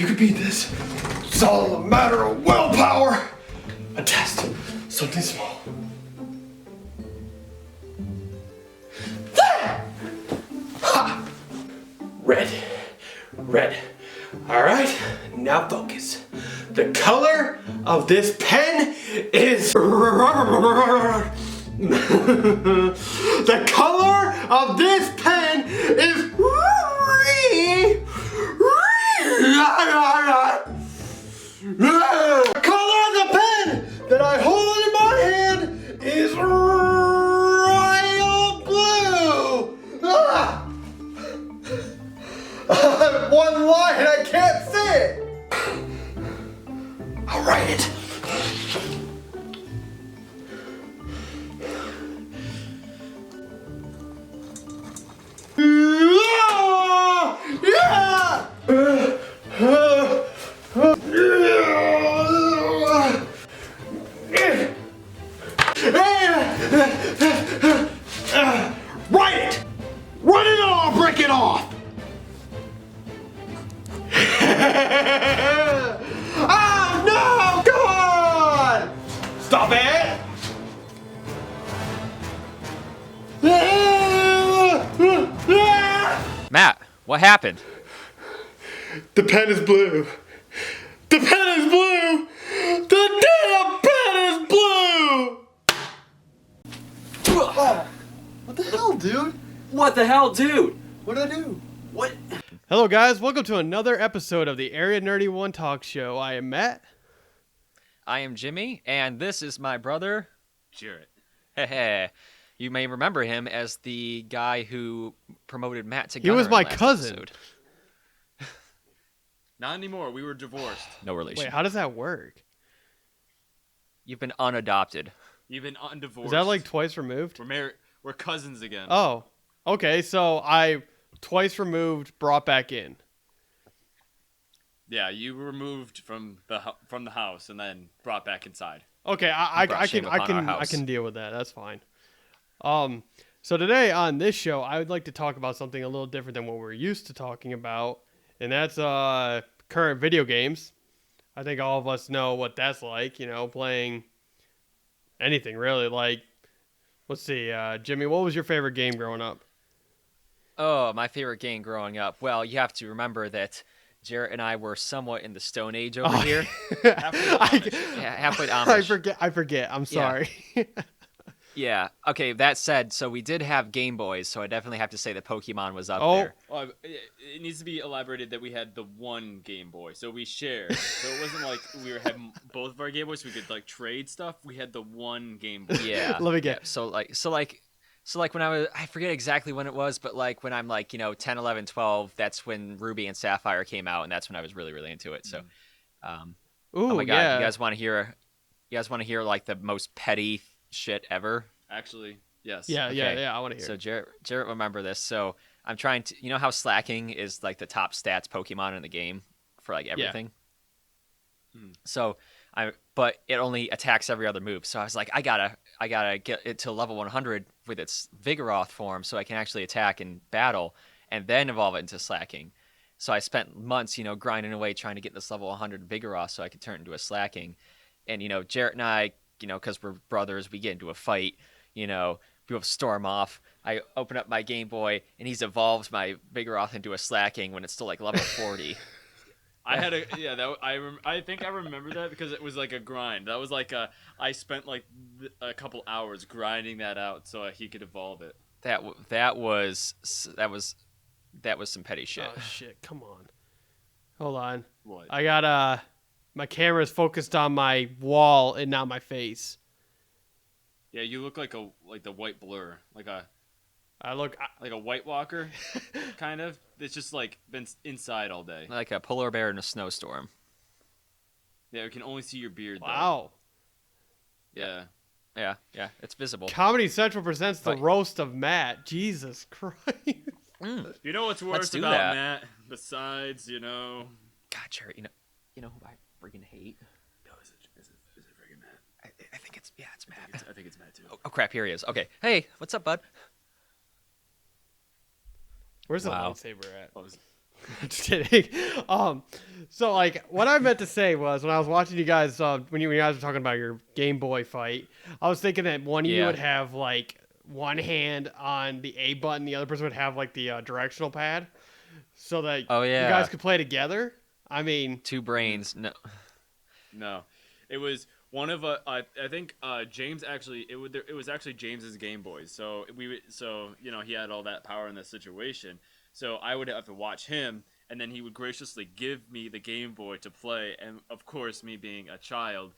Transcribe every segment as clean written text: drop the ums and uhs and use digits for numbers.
You can beat this. It's all a matter of willpower. A test. Something small. There! Ha! Red. Red. Alright, now focus. The color of this pen is... The color of this pen is... The color of the pen that I hold in my hand is royal blue. One line, I can't say it. I'll write it. Yeah! Write it! Write it or I'll break it off! Oh no! Come on! Stop it! Matt, what happened? The pen is blue. The pen is blue! The damn pen is blue! Oh, what the hell, dude? What the hell, dude? What did I do? What? Hello, guys. Welcome to another episode of the Area Nerdy One Talk Show. I am Matt. I am Jimmy, and this is my brother, Jarrett. You may remember him as the guy who promoted Matt to He was Gunner my in last cousin. episode. Not anymore. We were divorced. No relation. Wait, how does that work? You've been unadopted. You've been undivorced. Is that like twice removed? We're married? We're cousins again. Oh, okay. So I twice removed, brought back in. Yeah, you were removed from the house and then brought back inside. Okay, You brought shame upon our I house. can deal with that. That's fine. So today on this show, I would like to talk about something a little different than what we're used to talking about, and that's current video games. I think all of us know what that's like, you know, playing anything really. Like, let's see, Jimmy, what was your favorite game growing up? Oh, my favorite game growing up. Well, you have to remember that Jarrett and I were somewhat in the Stone Age over here. Halfway Amish. I forget. I'm sorry. Yeah. Okay, that said, so we did have Game Boys, so I definitely have to say that Pokemon was up Oh. there. Well, it needs to be elaborated that we had the one Game Boy, so we shared. So it wasn't like we were having both of our Game Boys. So we could like trade stuff. We had the one Game Boy. Yeah. Let me get. Yeah, so when I forget exactly when it was, but like when I'm like, 10, 11, 12, that's when Ruby and Sapphire came out, and that's when I was really, really into it. So, Ooh, oh my God, yeah. you guys want to hear like the most petty shit ever? Actually, yes. Yeah, Okay. I want to hear. So Jarrett remember this. So I'm trying to, you know how slacking is like the top stats Pokemon in the game for like everything. So but it only attacks every other move. So I was like, I gotta get it to level 100 with its Vigoroth form, so I can actually attack in battle, and then evolve it into slacking. So I spent months, grinding away trying to get this level 100 Vigoroth so I could turn it into a slacking. And Jarrett and I, because we're brothers, we get into a fight. We both storm off. I open up my Game Boy, and he's evolved my Vigoroth into a slacking when it's still like level 40. I had I think I remember that because it was like a grind. That was like I spent like a couple hours grinding that out so he could evolve it. That was some petty shit. Oh shit! Come on, hold on. What? I got my camera's focused on my wall and not my face. Yeah, you look like the white blur, like a White Walker, kind of. It's just like been inside all day. Like a polar bear in a snowstorm. Yeah, you can only see your beard. Wow. Though. Yeah, it's visible. Comedy Central presents the Right. roast of Matt. Jesus Christ. You know what's worse do about that. Matt? Besides, God, Jarrett, you know who I freaking hate? No, is it freaking Matt? I think it's Matt. I think it's Matt too. Oh crap, here he is. Okay, hey, what's up, bud? Where's the Wow. lightsaber at? What was it? Just kidding. So, like, what I meant to say was when I was watching you guys, when you guys were talking about your Game Boy fight, I was thinking that one of you would have, like, one hand on the A button, the other person would have, like, the directional pad, so that you guys could play together. I mean... 2 brains. No. It was one of, I think James actually, it was actually James's Game Boy. So, you know, he had all that power in this situation. So, I would have to watch him. And then he would graciously give me the Game Boy to play. And, of course, me being a child,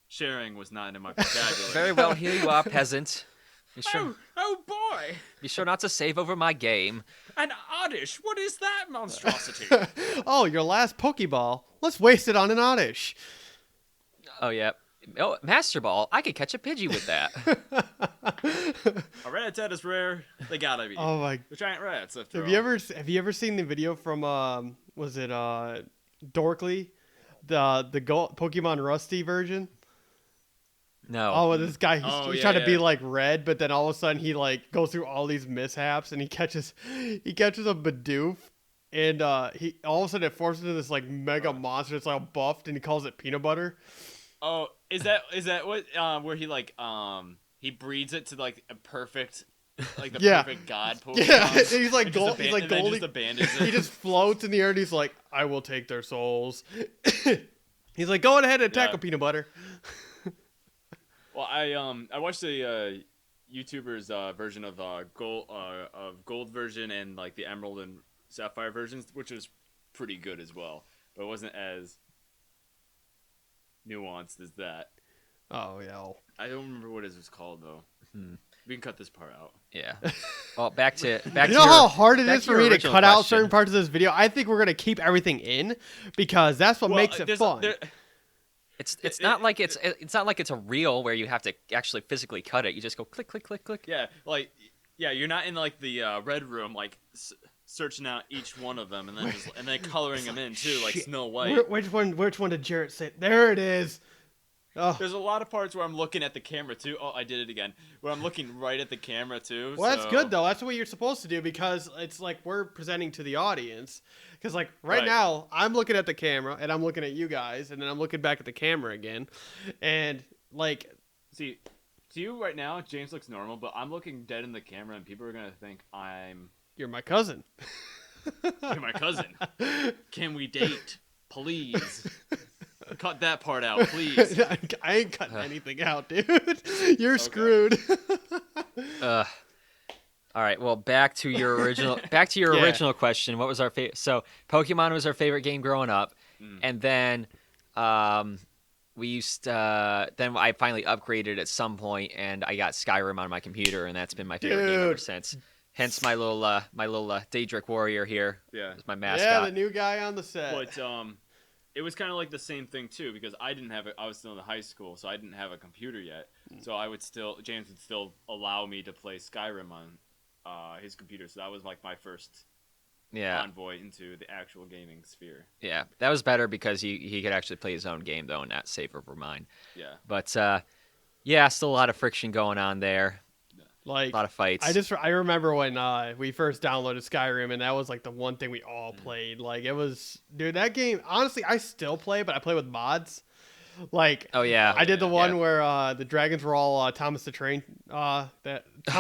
sharing was not in my vocabulary. Very well, here you are, peasant. Oh, boy! Be sure not to save over my game. An Oddish! What is that monstrosity? Oh, your last Pokeball. Let's waste it on an Oddish. Oh, yeah. Oh, Master Ball. I could catch a Pidgey with that. A Rattata is rare. They gotta be. Oh my! The giant rats. Have you ever seen the video from was it Dorkly, the Pokemon Rusty version? No. Oh, this guy he's trying to be like Red, but then all of a sudden he like goes through all these mishaps and he catches a Bidoof. And he all of a sudden it forms into this like mega monster. It's all buffed and he calls it Peanut Butter. Oh, is that what where he like he breeds it to like a perfect like the perfect god Pokemon? Yeah, he's like gold. He's like gold. He just floats in the air and he's like, I will take their souls. He's like, go ahead and tackle Peanut Butter. Well, I watched a YouTuber's version of gold version and like the emerald and sapphire versions, which was pretty good as well, but it wasn't as nuanced as that. Oh yeah. I don't remember what it was called though. We can cut this part out. Yeah. Well, back to you know how hard it is for me to cut out certain parts of this video. I think we're gonna keep everything in because that's what makes it fun. It's not like it's a reel where you have to actually physically cut it. You just go click click click click. Yeah, you're not in like the red room like searching out each one of them and then coloring them in too like Snow White. Which one did Jarrett say? There it is. Oh. There's a lot of parts where I'm looking at the camera too. Oh, I did it again. Where I'm looking right at the camera too. Well, that's good though. That's what you're supposed to do because it's like we're presenting to the audience. Because like right now, I'm looking at the camera and I'm looking at you guys, and then I'm looking back at the camera again, and like, see, to you right now, James looks normal, but I'm looking dead in the camera, and people are gonna think you're my cousin. You're my cousin. Can we date, please? Cut that part out, please. I ain't cutting anything out, dude. You're screwed. All right. Well, back to your original original question. What was our favorite? So, Pokemon was our favorite game growing up, and then we used then I finally upgraded at some point, and I got Skyrim on my computer, and that's been my favorite game ever since. Hence my little Daedric warrior here. Yeah, is my mascot. Yeah, the new guy on the set. But it was kind of like the same thing too because I didn't have it. I was still in high school, so I didn't have a computer yet. So James would still allow me to play Skyrim on his computer. So that was like my first envoy into the actual gaming sphere. Yeah, that was better because he could actually play his own game though and not save over mine. Yeah. But still a lot of friction going on there. Like a lot of fights. I remember when we first downloaded Skyrim, and that was like the one thing we all played. Like it was, dude, that game. Honestly, I still play, but I play with mods. Like, I did the one where the dragons were all Thomas the Train, Thomas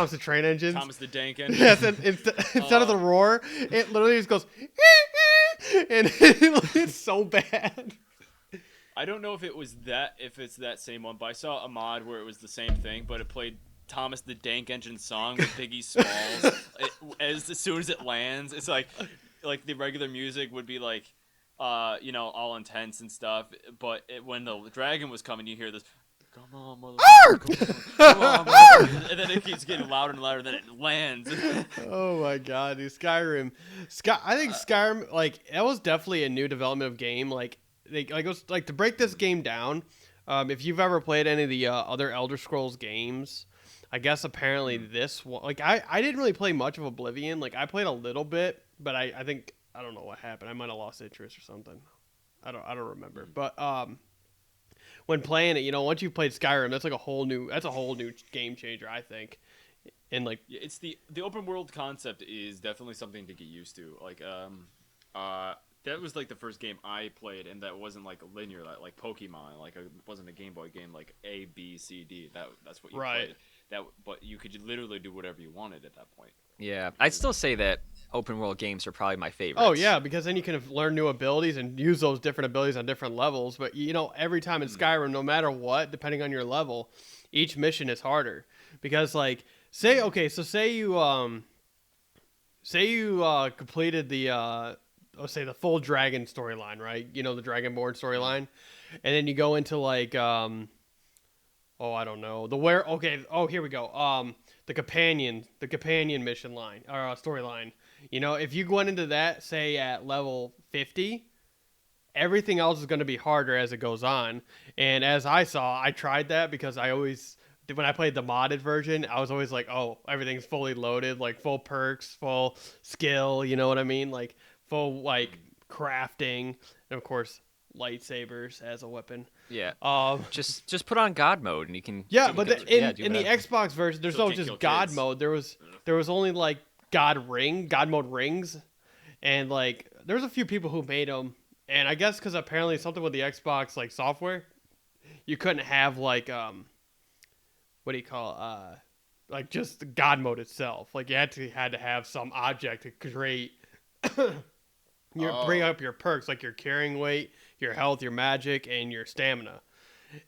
the Train engines. Thomas the Dank engine. Yes, and instead of the roar, it literally just goes, and it's so bad. I don't know if it's that same one, but I saw a mod where it was the same thing, but it played Thomas the Dank Engine song with Biggie Smalls. As soon as it lands, it's like the regular music would be like, all intense and stuff. But when the dragon was coming, you hear this, "Come on, motherfucker, come on, motherfucker," and then it keeps getting louder and louder. Then it lands. Oh my god, dude, Skyrim. I think Skyrim, like, that was definitely a new development of game. Like, it was like to break this game down. If you've ever played any of the other Elder Scrolls games. I guess apparently this one, like I didn't really play much of Oblivion. Like I played a little bit, but I think I don't know what happened. I might have lost interest or something. I don't remember. But when playing it, once you've played Skyrim, that's a whole new game changer, I think. And like it's the open world concept is definitely something to get used to. Like that was like the first game I played, and that wasn't like linear, like Pokemon. Like it wasn't a Game Boy game like A, B, C, D. That's what you played. But you could literally do whatever you wanted at that point. Yeah, I'd still say that open world games are probably my favorites. Oh yeah, because then you can learn new abilities and use those different abilities on different levels. But every time in Skyrim, no matter what, depending on your level, each mission is harder. Because like, say you completed the let's say the full dragon storyline, right? You know, the Dragonborn storyline, and then you go into like I don't know, here we go. The companion mission line or storyline. If you went into that, say at level 50, everything else is going to be harder as it goes on. And as I tried that because when I played the modded version, I was always like, oh, everything's fully loaded, like full perks, full skill, you know what I mean? Like full like crafting, and of course lightsabers as a weapon. Yeah. Just put on God mode and you can. Yeah, but in the whatever. Xbox version, there's Still no can't just kill God kids. mode. There was only like God mode rings, and like there was a few people who made them, and I guess because apparently something with the Xbox like software, you couldn't have like what do you call like just the God mode itself. Like you had to have some object to create. Bring up your perks like your carrying weight, your health, your magic, and your stamina.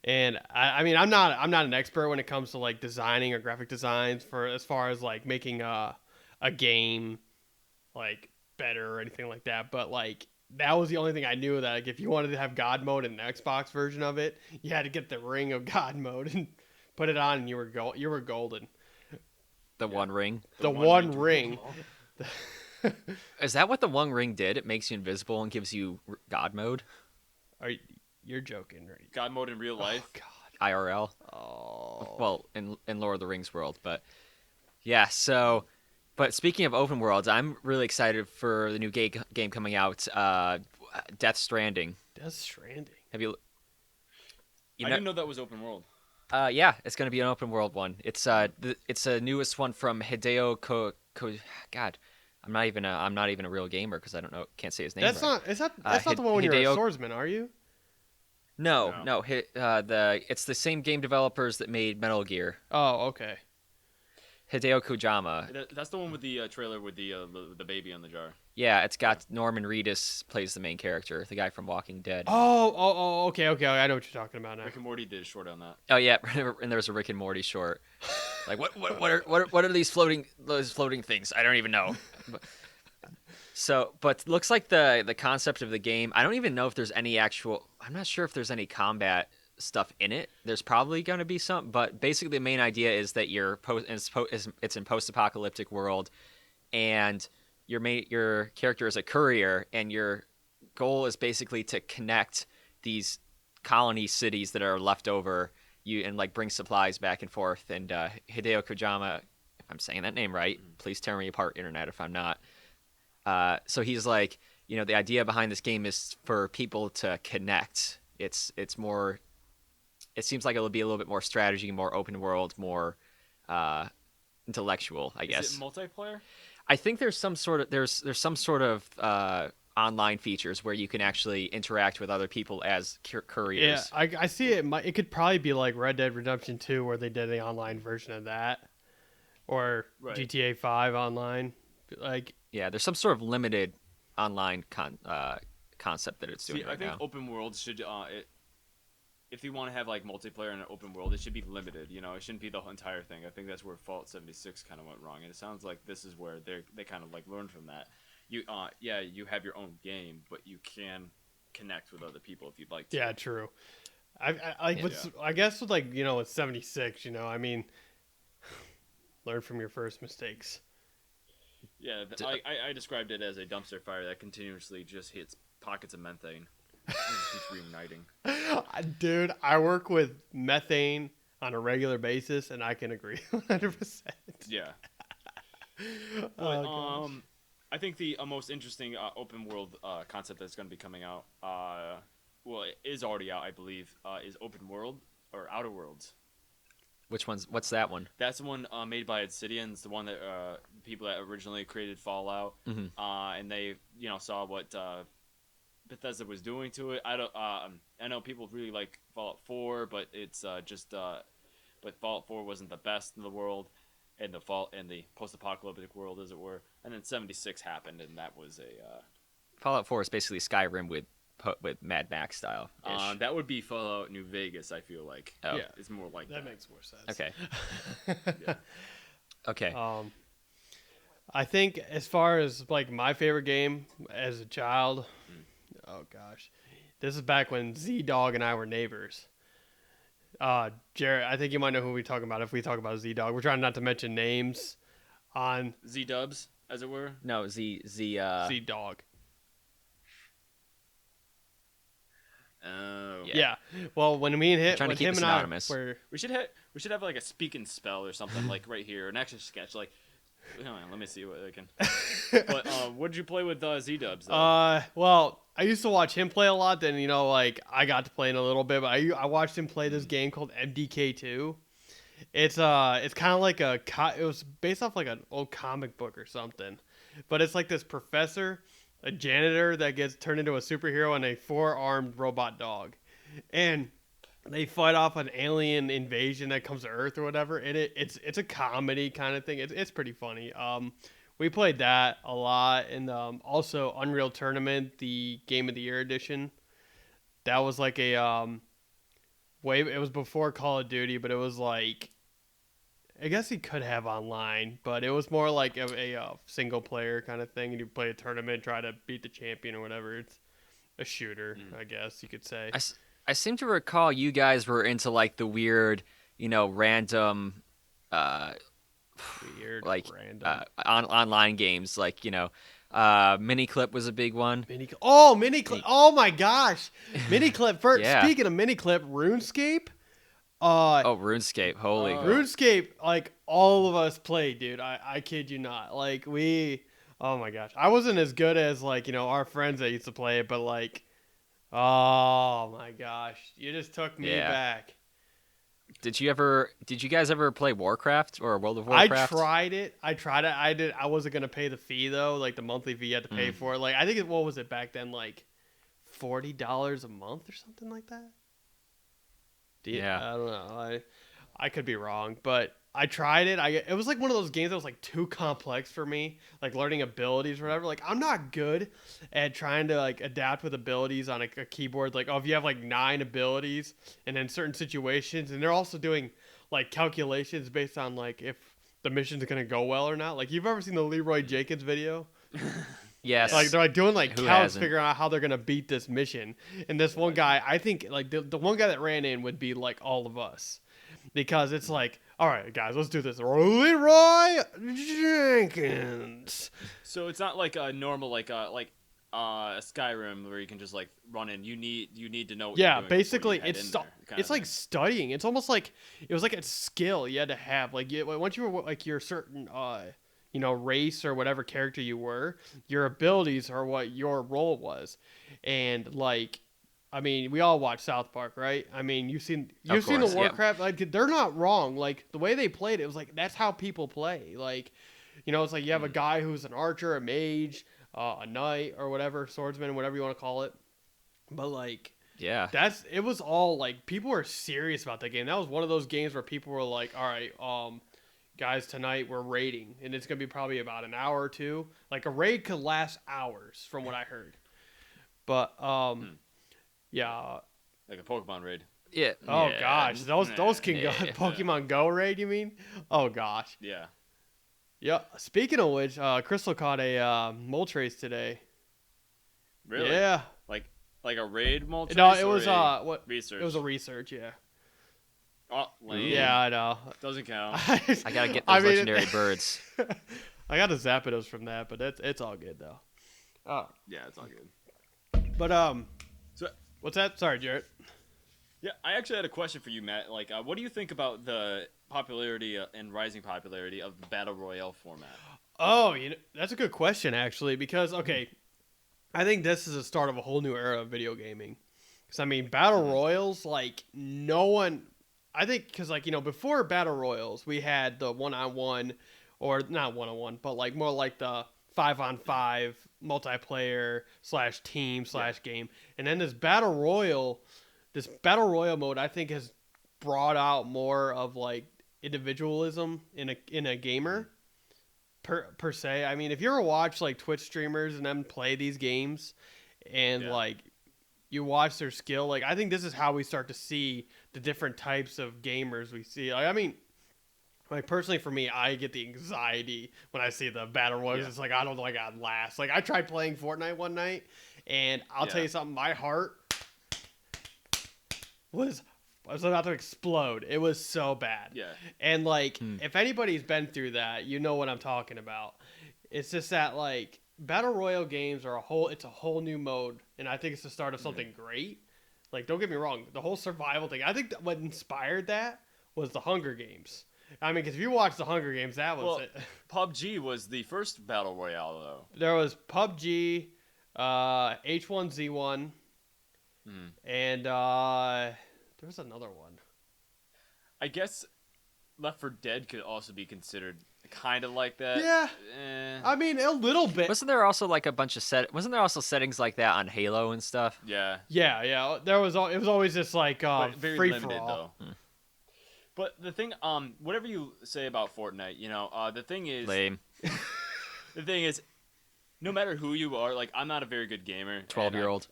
And I mean, I'm not an expert when it comes to like designing or graphic designs for as far as like making a game like better or anything like that. But like that was the only thing I knew that like if you wanted to have God mode in the Xbox version of it, you had to get the ring of God mode and put it on, and you were golden. The One Ring. The one ring. Is that what the One Ring did? It makes you invisible and gives you God mode. You're joking, right? God mode in real life. Oh God. IRL. Oh. Well, in Lord of the Rings world, but yeah. So, but speaking of open worlds, I'm really excited for the new game coming out, Death Stranding. Death Stranding. Have you? I didn't know that was open world. Yeah, it's going to be an open world one. It's the newest one from Hideo God, I'm not even a real gamer because I can't say his name. That's right. That's not the one when you're a swordsman, are you? No. It's the same game developers that made Metal Gear. Oh, okay. Hideo Kojima. That's the one with the trailer with the baby on the jar. Yeah, it's got Norman Reedus plays the main character, the guy from Walking Dead. Oh, okay. I know what you're talking about now. Rick and Morty did a short on that. Oh yeah, and there was a Rick and Morty short. Like what are these floating things? I don't even know. But looks like the concept of the game. I don't even know if there's any actual. I'm not sure if there's any combat stuff in it. There's probably going to be some, but basically the main idea is that it's in post-apocalyptic world, and your character is a courier, and your goal is basically to connect these colony cities that are left over and like bring supplies back and forth. And Hideo Kojima, if I'm saying that name right, please tear me apart, internet, if I'm not. So he's like, the idea behind this game is for people to connect. It's more. It seems like it'll be a little bit more strategy, more open world, more intellectual, I guess. Is it multiplayer? I think there's some sort of online features where you can actually interact with other people as couriers. Yeah, I see it. It could probably be like Red Dead Redemption 2, where they did an online version of that, or Right. GTA 5 online. Like, yeah, there's some sort of limited online concept that it's doing See, right I think now. open world should if you want to have like multiplayer in an open world, it should be limited. It shouldn't be the entire thing. I think that's where Fallout 76 kind of went wrong, and it sounds like this is where they kind of like learned from that. You you have your own game, but you can connect with other people if you'd like to. yeah, true. I guess with like it's 76. I mean, learn from your first mistakes. Yeah, I described it as a dumpster fire that continuously just hits pockets of methane. It just keeps reigniting. Dude, I work with methane on a regular basis, and I can agree 100%. Yeah. But, Oh, I think the most interesting open world concept that's going to be coming out, it is already out, I believe, is Open World or Outer Worlds. What's that one? That's the one made by Obsidian. It's the one that people that originally created Fallout, Mm-hmm. and they saw what Bethesda was doing to it. I don't. I know people really like Fallout 4, but it's but Fallout 4 wasn't the best in the world, and the post-apocalyptic world, as it were. And then 76 happened, and that was a. Fallout 4 is basically Skyrim with Mad Max style. That would be Fallout New Vegas. I feel like. Oh. Yeah. It's more like that. makes more sense. Okay. Yeah. Okay. I think as far as like my favorite game as a child, oh gosh, this is back when Z-Dog and I were neighbors. Jarrett, I think you might know who we're talking about if we talk about Z-Dog. We're trying not to mention names on Z-Dubs, as it were. No, Z-Dog. Oh. Yeah. Well, when me and him, trying to when keep him it and I anonymous. were, We should have like a speak and spell or something like right here, an extra sketch. Like, hang on, let me see what I can. But what did you play with Z-Dubs? well, I used to watch him play a lot. Then like I got to play in a little bit, but I watched him play this game called MDK2. It's kind of like it was based off like an old comic book or something, but it's like this professor, a janitor that gets turned into a superhero, and a 4-armed robot dog, and they fight off an alien invasion that comes to Earth or whatever. And it's a comedy kind of thing. It's pretty funny. We played that a lot, and also Unreal Tournament, the Game of the Year edition. That was like a it was before Call of Duty, but it was like, I guess you could have online, but it was more like a single player kind of thing, and you play a tournament, try to beat the champion or whatever. It's a shooter, I guess you could say. I seem to recall you guys were into like the weird, random, Random. online games, like Miniclip was a big one. Miniclip. Oh my gosh, Miniclip. First, Yeah. Speaking of Miniclip, RuneScape. RuneScape, holy. RuneScape, like all of us played, dude. I kid you not. Like oh my gosh, I wasn't as good as like our friends that used to play it, but like, oh my gosh, you just took me back. Did you guys ever play Warcraft or World of Warcraft? I tried it. I wasn't gonna pay the fee though, like the monthly fee you had to pay for it. Like I think what was it back then, like $40 a month or something like that. Yeah. I don't know. I could be wrong, but I tried it. It was like one of those games that was like too complex for me, like learning abilities or whatever. Like I'm not good at trying to like adapt with abilities on a keyboard. Like, if you have like 9 abilities and in certain situations, and they're also doing like calculations based on like if the mission's gonna go well or not. Like, you've ever seen the Leroy Jenkins video? Yes. Like they're like doing like Who counts, hasn't? figuring out how they're gonna beat this mission. And this one guy, I think like the one guy that ran in would be like all of us, because it's like, all right, guys, let's do this. Leroy Jenkins. So it's not like a normal like a Skyrim where you can just like run in. You need to know what you're doing basically before you head in there, kind it's of like thing. studying. It's almost like it was like a skill you had to have. Like once you were like your certain race or whatever character you were, your abilities are what your role was. And like, I mean, we all watch South Park, right? I mean, you've seen Of the course, yeah. Warcraft. Like, they're not wrong. Like, the way they played it was like, that's how people play. Like, it's like you have a guy who's an archer, a mage, a knight, or whatever, swordsman, whatever you want to call it. But like, Yeah. it was all like, people were serious about that game. That was one of those games where people were like, all right, guys, tonight we're raiding, and it's gonna be probably about an hour or two. Like, a raid could last hours, from what I heard. But yeah. Like a Pokemon raid. Yeah. Oh yeah. gosh, those can go. Yeah. Pokemon Go raid, you mean? Oh gosh. Yeah. Yeah. Speaking of which, Crystal caught a Moltres today. Really? Yeah. Like a raid multi? No, it was what? Research. It was a research. Yeah. Oh, lame. Yeah, I know. Doesn't count. I gotta get those legendary birds. I got a Zapdos from that, but it's all good though. Yeah, it's all good. But So what's that? Sorry, Jarrett. yeah, I actually had a question for you, Matt. Like, what do you think about the popularity and rising popularity of the battle royale format? Oh, that's a good question actually, because okay, I think this is the start of a whole new era of video gaming. Because I mean, battle royals, like no one. I think because like before battle royals, we had the 1-on-1, or not 1-on-1, but like more like the 5-on-5, multiplayer / team / game. And then this battle royal mode, I think has brought out more of like individualism in a gamer per se. I mean, if you ever watch like Twitch streamers and them play these games and like you watch their skill, like I think this is how we start to see the different types of gamers we see. Like, I mean, like personally for me, I get the anxiety when I see the battle royals. Yeah. It's like I don't know, I got last. Like I tried playing Fortnite one night, and I'll tell you something, my heart was about to explode. It was so bad. Yeah. And like if anybody's been through that, you know what I'm talking about. It's just that like battle royale games are it's a whole new mode, and I think it's the start of something great. Like don't get me wrong, the whole survival thing. I think what inspired that was the Hunger Games. I mean, because if you watch the Hunger Games, that was it. PUBG was the first battle royale, though. There was PUBG, H1Z1, and there was another one. I guess Left 4 Dead could also be considered kind of like that. Yeah. I mean, a little bit. Wasn't there also like a bunch of Wasn't there also settings like that on Halo and stuff? Yeah. Yeah. It was always just like very free limited, for all. though. But the thing, whatever you say about Fortnite, you know, the thing is, lame. The thing is, no matter who you are, like I'm not a very good gamer. 12-year-old.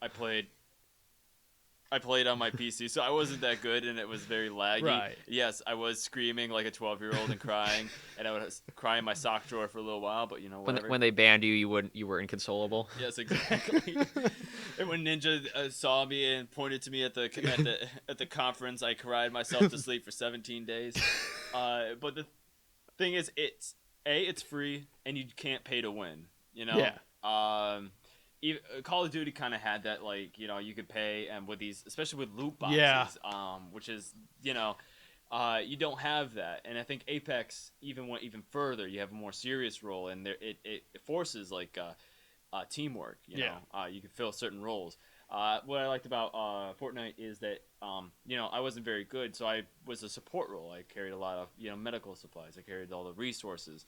I played on my PC, so I wasn't that good, and it was very laggy. Right. Yes, I was screaming like a 12-year-old and crying, and I would cry in my sock drawer for a little while. But you know, whatever. When they banned you, you were inconsolable. Yes, exactly. And when Ninja saw me and pointed to me at the conference, I cried myself to sleep for 17 days. But the thing is, it's free, and you can't pay to win. You know. Yeah. Call of Duty kind of had that, like, you know, you could pay, and with these, especially with loot boxes, which is, you know, you don't have that. And I think Apex went even further. You have a more serious role, and it forces like teamwork. You know, you can fill certain roles. What I liked about Fortnite is that you know, I wasn't very good, so I was a support role. I carried a lot of, you know, medical supplies. I carried all the resources.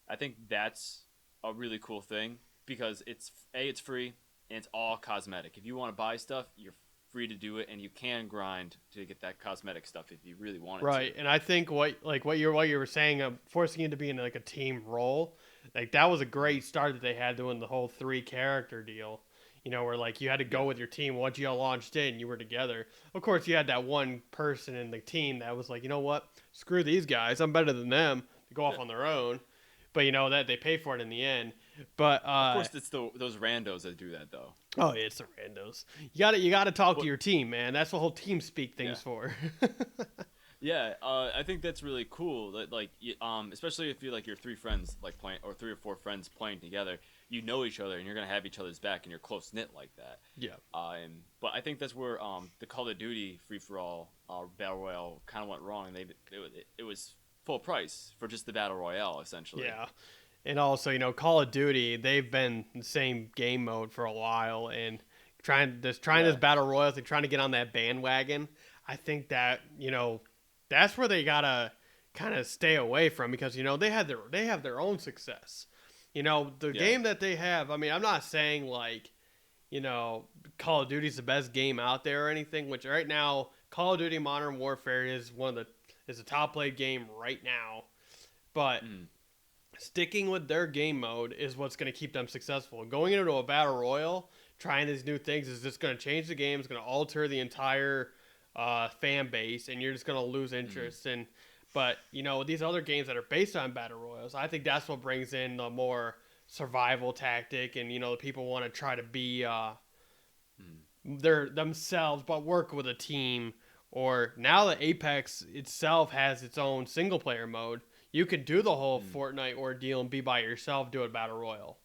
I think that's a really cool thing. Because it's free and it's all cosmetic. If you want to buy stuff, you're free to do it, and you can grind to get that cosmetic stuff if you really want it. Right, and I think what you were saying, forcing you to be in like a team role, like that was a great start that they had doing the whole 3-character deal. You know, where like you had to go with your team once you all launched in, you were together. Of course, you had that one person in the team that was like, you know what, screw these guys, I'm better than them. To go off on their own, but you know that they pay for it in the end. But of course, it's those randos that do that, though. Oh, yeah, it's the randos. You gotta talk to your team, man. That's the whole team speak things for. Yeah, I think that's really cool. That like, especially if you're like your 3 friends like playing, or 3 or 4 friends playing together, you know each other and you're gonna have each other's back, and you're close knit like that. Yeah. But I think that's where the Call of Duty free for all battle royale kind of went wrong. It was full price for just the battle royale essentially. Yeah. And also, you know, Call of Duty, they've been the same game mode for a while, and trying this battle royale thing, trying to get on that bandwagon. I think that, you know, that's where they gotta kind of stay away from, because you know they have their own success. You know, the game that they have. I mean, I'm not saying like, you know, Call of Duty's the best game out there or anything. Which right now, Call of Duty Modern Warfare is the top played game right now, but. Sticking with their game mode is what's going to keep them successful. Going into a battle royal, trying these new things is just going to change the game. It's going to alter the entire fan base, and you're just going to lose interest. But you know, these other games that are based on battle royals, I think that's what brings in the more survival tactic, and you know, people want to try to be their themselves, but work with a team. Or now that Apex itself has its own single player mode. You could do the whole Fortnite ordeal and be by yourself, do a battle royal.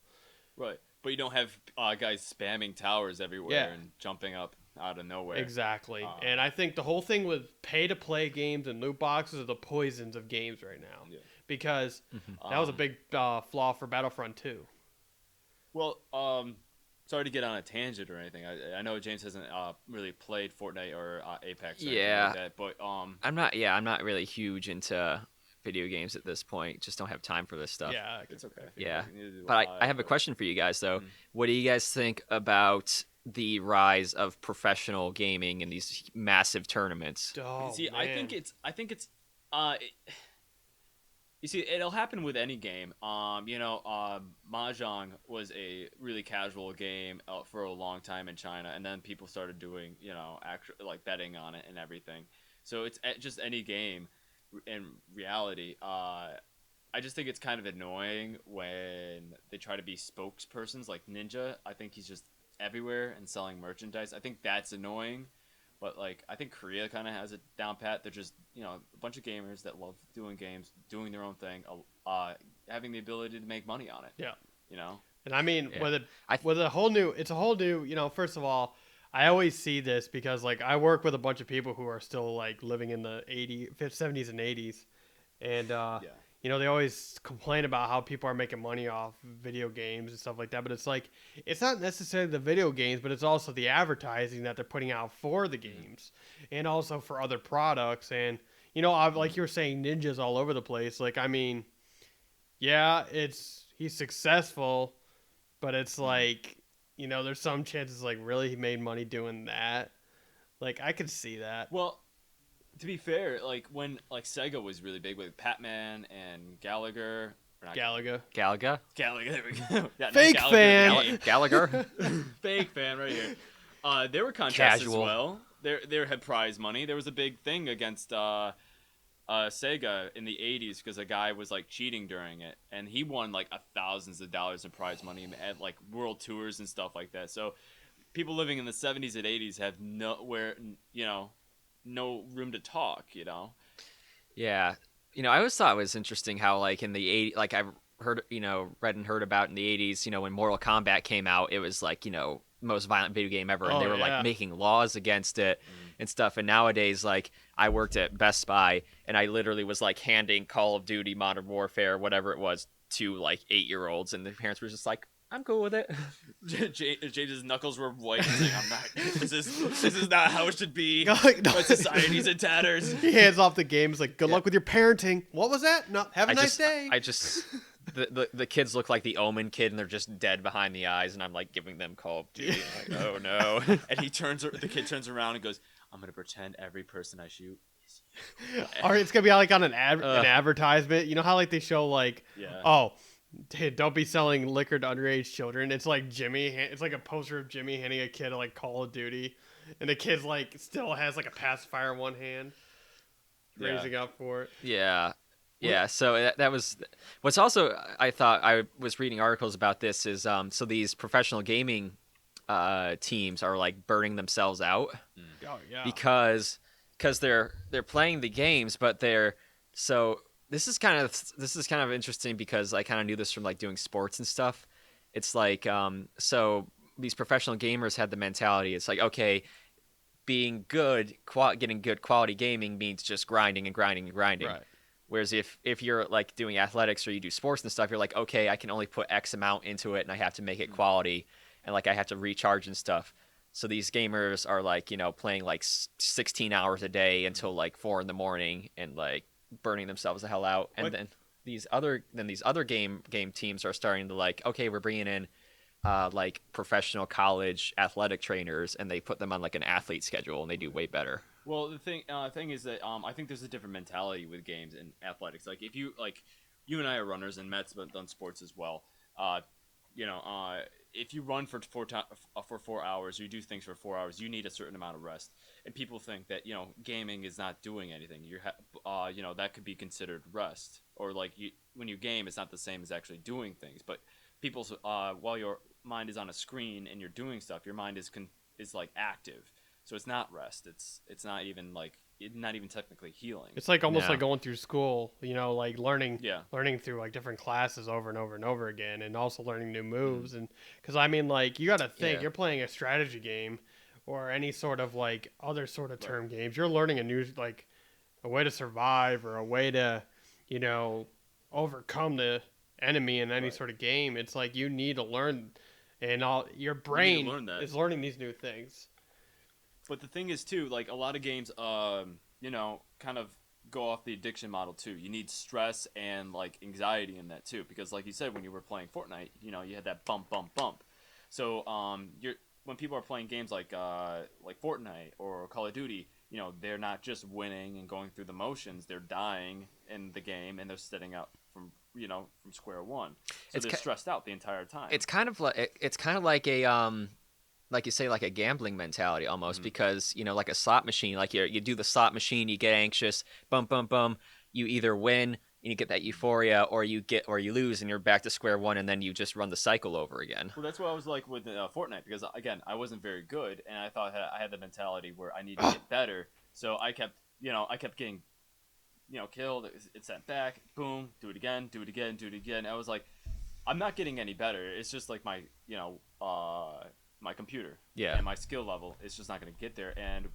Right. But you don't have guys spamming towers everywhere and jumping up out of nowhere. Exactly. And I think the whole thing with pay-to-play games and loot boxes are the poisons of games right now. Yeah. Because that was a big flaw for Battlefront 2. Well, sorry to get on a tangent or anything. I know James hasn't really played Fortnite or Apex or anything like that, but I'm not really huge into video games at this point. Just don't have time for this stuff. Yeah, It's okay. Yeah. You need to do But I live, have a question for you guys though. What do you guys think about the rise of professional gaming in these massive tournaments? Oh, See, man. I think it's you see, it'll happen with any game. Mahjong was a really casual game for a long time in China, and then people started doing, actual like betting on it and everything. So it's just any game in reality. I just think it's kind of annoying when they try to be spokespersons like Ninja. I think he's just everywhere and selling merchandise. I think that's annoying. But like, I think Korea kind of has it down pat. They're just, a bunch of gamers that love doing games, doing their own thing, having the ability to make money on it. Yeah. And I mean, Yeah. with a whole new, it's a whole new, first of all, I always see this because like I work with a bunch of people who are still like living in the 80s, 70s and 80s. And, they always complain about how people are making money off video games and stuff like that. But it's like, it's not necessarily the video games, but it's also the advertising that they're putting out for the games and also for other products. And, like you were saying, Ninja's all over the place. Like, I mean, yeah, he's successful, but it's like, there's some chances like really he made money doing that. Like, I could see that. Well, to be fair, like when Sega was really big with Pac-Man and Gallagher. Galaga. Galaga? Gallagher, there we go. Yeah, not Fake Gallagher, fan. Gallagher? Fake fan right here. There were contests Casual. as well. There had prize money. There was a big thing against Sega in the 80s because a guy was like cheating during it, and he won like thousands of dollars in prize money at like world tours and stuff like that. So people living in the 70s and 80s have no room to talk. Yeah. I always thought it was interesting how like in the 80s, like I've heard, read and heard about in the 80s, when Mortal Kombat came out, it was like, most violent video game ever, and they were like making laws against it and stuff. And nowadays, like I worked at Best Buy and I literally was like handing Call of Duty Modern Warfare, whatever it was, to like 8-year-olds, and the parents were just like, I'm cool with it. James' knuckles were white. He's like, I'm not. This is not how it should be. No. My society's in tatters. He hands off the game. He's like, good luck with your parenting. What was that? No, have a nice day. The kids look like the Omen kid, and they're just dead behind the eyes, and I'm like giving them Call of Duty. I'm like, oh no. And the kid turns around and goes, I'm gonna pretend every person I shoot is you. Or it's gonna be like on an advertisement. You know how like they show like, hey, don't be selling liquor to underage children. It's like Jimmy. It's like a poster of Jimmy handing a kid like Call of Duty, and the kid's like still has like a pacifier in one hand, raising up for it. Yeah. Yeah, so that was what's also, I thought I was reading articles about this is so these professional gaming teams are like burning themselves out. Oh yeah. Because they're playing the games, but this is kind of interesting because I kind of knew this from like doing sports and stuff. It's like so these professional gamers had the mentality. It's like, okay, being good, getting good quality gaming means just grinding and grinding and grinding. Right. Whereas if you're like doing athletics or you do sports and stuff, you're like, okay, I can only put X amount into it and I have to make it quality and like I have to recharge and stuff. So these gamers are like, playing like 16 hours a day until like 4 a.m. and like burning themselves the hell out. And then these other game teams are starting to like, okay, we're bringing in like professional college athletic trainers, and they put them on like an athlete schedule and they do way better. Well, the thing is that I think there's a different mentality with games and athletics. Like if you and I are runners, and Matt's done sports as well. If you run for 4 hours, or you do things for 4 hours, you need a certain amount of rest. And people think that gaming is not doing anything. That could be considered rest, or like when you game, it's not the same as actually doing things. But people's while your mind is on a screen and you're doing stuff, your mind is like active. So it's not rest. It's not even technically healing. It's like almost like going through school, like learning through like different classes over and over and over again, and also learning new moves. And because I mean, like you got to think you're playing a strategy game or any sort of like other sort of term games. You're learning a new like a way to survive or a way to overcome the enemy in any sort of game. It's like you need to learn, and all your brain is learning these new things. But the thing is too, like a lot of games, kind of go off the addiction model too. You need stress and like anxiety in that too, because like you said, when you were playing Fortnite, you know, you had that bump, bump, bump. So when people are playing games like Fortnite or Call of Duty, you know, they're not just winning and going through the motions. They're dying in the game and they're setting up from square one. So they're stressed out the entire time. It's kind of like a like you say, like a gambling mentality almost, because, you know, like a slot machine, like you do the slot machine, you get anxious, bum, bum, bum, you either win and you get that euphoria, or you lose and you're back to square one, and then you just run the cycle over again. Well, that's what I was like with Fortnite, because again, I wasn't very good, and I thought I had the mentality where I needed to get better. So I kept getting, killed. It sent back, boom, do it again, do it again, do it again. I was like, I'm not getting any better. It's just like my computer, and my skill level is just not going to get there. And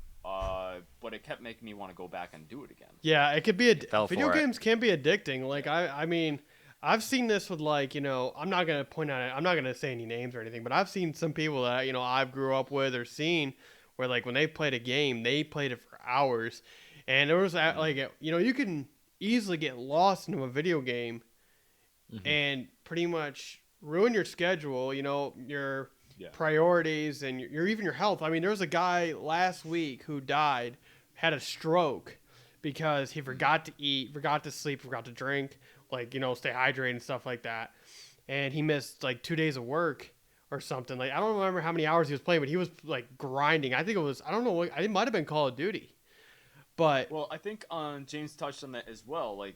but it kept making me want to go back and do it again. Yeah, it could be video games can be addicting. Like I mean, I've seen this with like, I'm not gonna point out, I'm not gonna say any names or anything, but I've seen some people that I've grew up with or seen where like when they played a game, they played it for hours, and there was like you can easily get lost into a video game, and pretty much ruin your schedule. Your priorities and even your health. I mean, there was a guy last week who died, had a stroke because he forgot to eat, forgot to sleep, forgot to drink, like, stay hydrated and stuff like that. And he missed like 2 days of work or something. Like, I don't remember how many hours he was playing, but he was like grinding. I think it was, I don't know, it might have been Call of Duty. But well, I think James touched on that as well. Like,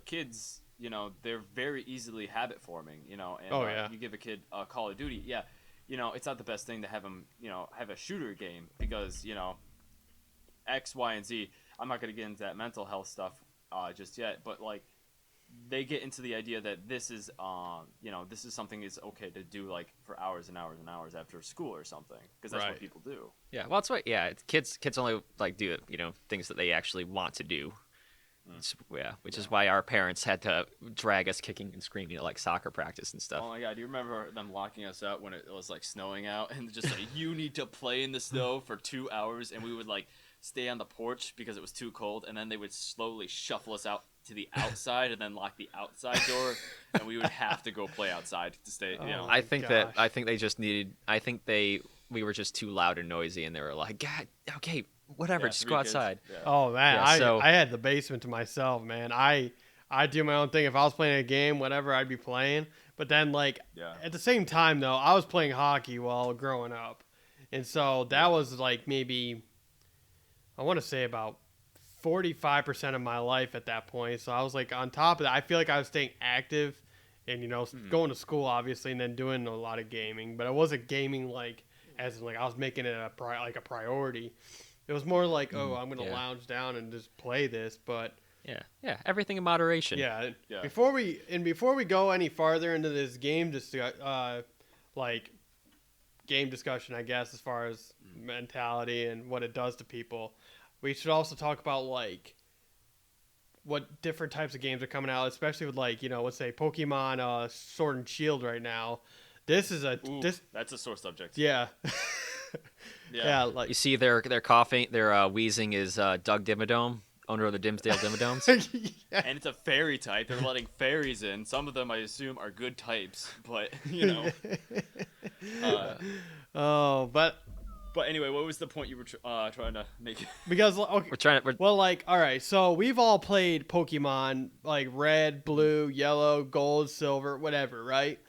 kids, they're very easily habit forming, and you give a kid a Call of Duty. Yeah. It's not the best thing to have them, have a shooter game because, X, Y, and Z. I'm not going to get into that mental health stuff just yet, but like they get into the idea that this is, this is something is okay to do like for hours and hours and hours after school or something, because that's what people do. Yeah, well, that's what. Yeah, kids only like do things that they actually want to do. Which is why our parents had to drag us kicking and screaming at like soccer practice and stuff. Oh my god, do you remember them locking us out when it was like snowing out and just like, you need to play in the snow for 2 hours, and we would like stay on the porch because it was too cold, and then they would slowly shuffle us out to the outside and then lock the outside door, and we would have to go play outside to stay. I think they just needed. We were just too loud and noisy, and they were like, God, okay. Whatever, just go outside. Yeah. Oh man, I had the basement to myself, man. I do my own thing. If I was playing a game, whatever, I'd be playing. But then, like, at the same time, though, I was playing hockey while growing up, and so that was like maybe, I want to say about 45% of my life at that point. So I was like on top of that. I feel like I was staying active, and going to school obviously, and then doing a lot of gaming. But I wasn't gaming like as in, like I was making it a priority. It was more like, I'm going to lounge down and just play this, but yeah, everything in moderation. Yeah. Before we go any farther into this game game discussion, I guess, as far as mentality and what it does to people, we should also talk about like what different types of games are coming out, especially with like, let's say Pokemon Sword and Shield right now. This is that's a sore subject. Yeah. Yeah, like you see, their coughing, their wheezing is Doug Dimmadome, owner of the Dimsdale Dimmadomes. And it's a fairy type. They're letting fairies in. Some of them, I assume, are good types, but But anyway, what was the point you were trying to make? Because all right. So we've all played Pokemon, like Red, Blue, Yellow, Gold, Silver, whatever, right?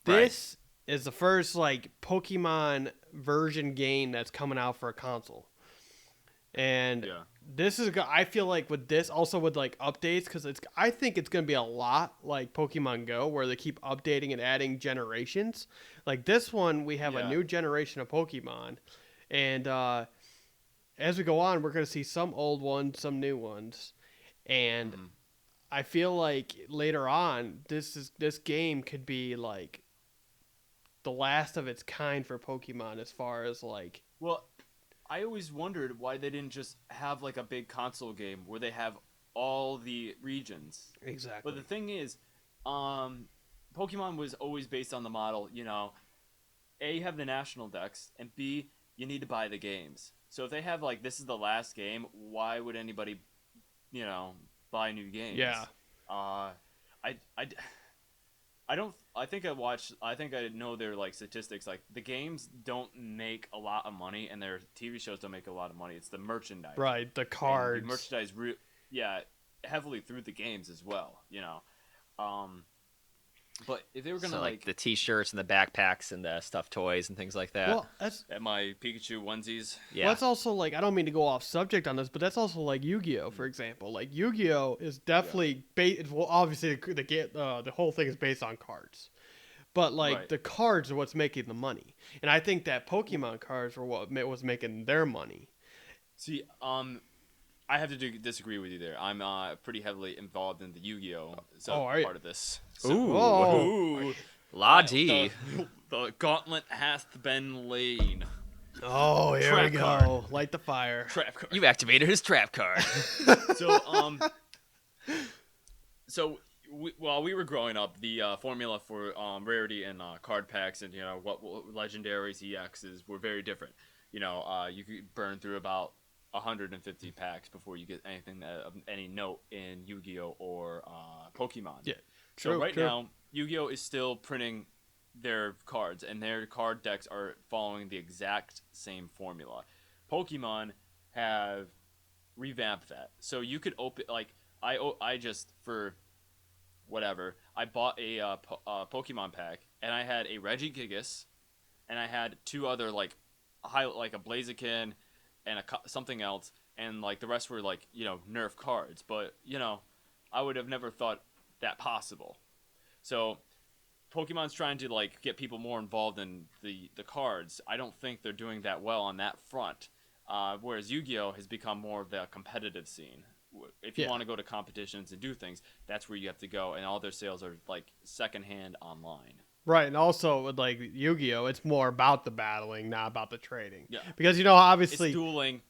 This is the first like Pokemon version game that's coming out for a console, and this is. I feel like with this, also with like updates, because I think it's gonna be a lot like Pokemon Go, where they keep updating and adding generations. Like this one, we have a new generation of Pokemon, and as we go on, we're gonna see some old ones, some new ones, and I feel like later on, this game could be like the last of its kind for Pokemon, as far as like. Well, I always wondered why they didn't just have like a big console game where they have all the regions. Exactly. But the thing is, Pokemon was always based on the model, A, you have the national decks, and B, you need to buy the games. So if they have like, this is the last game, why would anybody, buy new games. Yeah. I think I know their like statistics. Like the games don't make a lot of money, and their TV shows don't make a lot of money. It's the merchandise, Right, the and cards. you merchandise, heavily through the games as well. But if they were gonna like the T-shirts and the backpacks and the stuffed toys and things like that. Well, that's at my Pikachu onesies, yeah. well, that's also like, I don't mean to go off subject on this, but that's also like Yu-Gi-Oh, for example. Like Yu-Gi-Oh is definitely well, obviously the whole thing is based on cards. But like Right. the cards are what's making the money. And I think that Pokemon cards were what was making their money. see, I have to disagree with you there. I'm pretty heavily involved in the Yu-Gi-Oh are you? part of this. So, Oh. La D. the gauntlet hath been laid. Oh, here Trap we go. card. Light the fire. Trap card. You've activated his trap card. While we were growing up, the formula for rarity and card packs and what legendaries, EXs were very different. You could burn through about 150 packs before you get anything of any note in Yu-Gi-Oh or Pokemon. Yeah, So true, right true. now, Yu-Gi-Oh is still printing their cards, and their card decks are following the exact same formula. Pokemon have revamped that, so you could open I just for whatever I bought a Pokemon pack, and I had a Regigigas, and I had two other like a Blaziken and something else, and like the rest were like Nerf cards, but I would have never thought that possible. So Pokemon's trying to like get people more involved in the cards. I don't think they're doing that well on that front. Whereas Yu-Gi-Oh has become more of the competitive scene. If you want to go to competitions and do things, that's where you have to go, and all their sales are like secondhand online. Right, and also with like Yu-Gi-Oh, it's more about the battling, not about the trading. Yeah. Because obviously. It's dueling.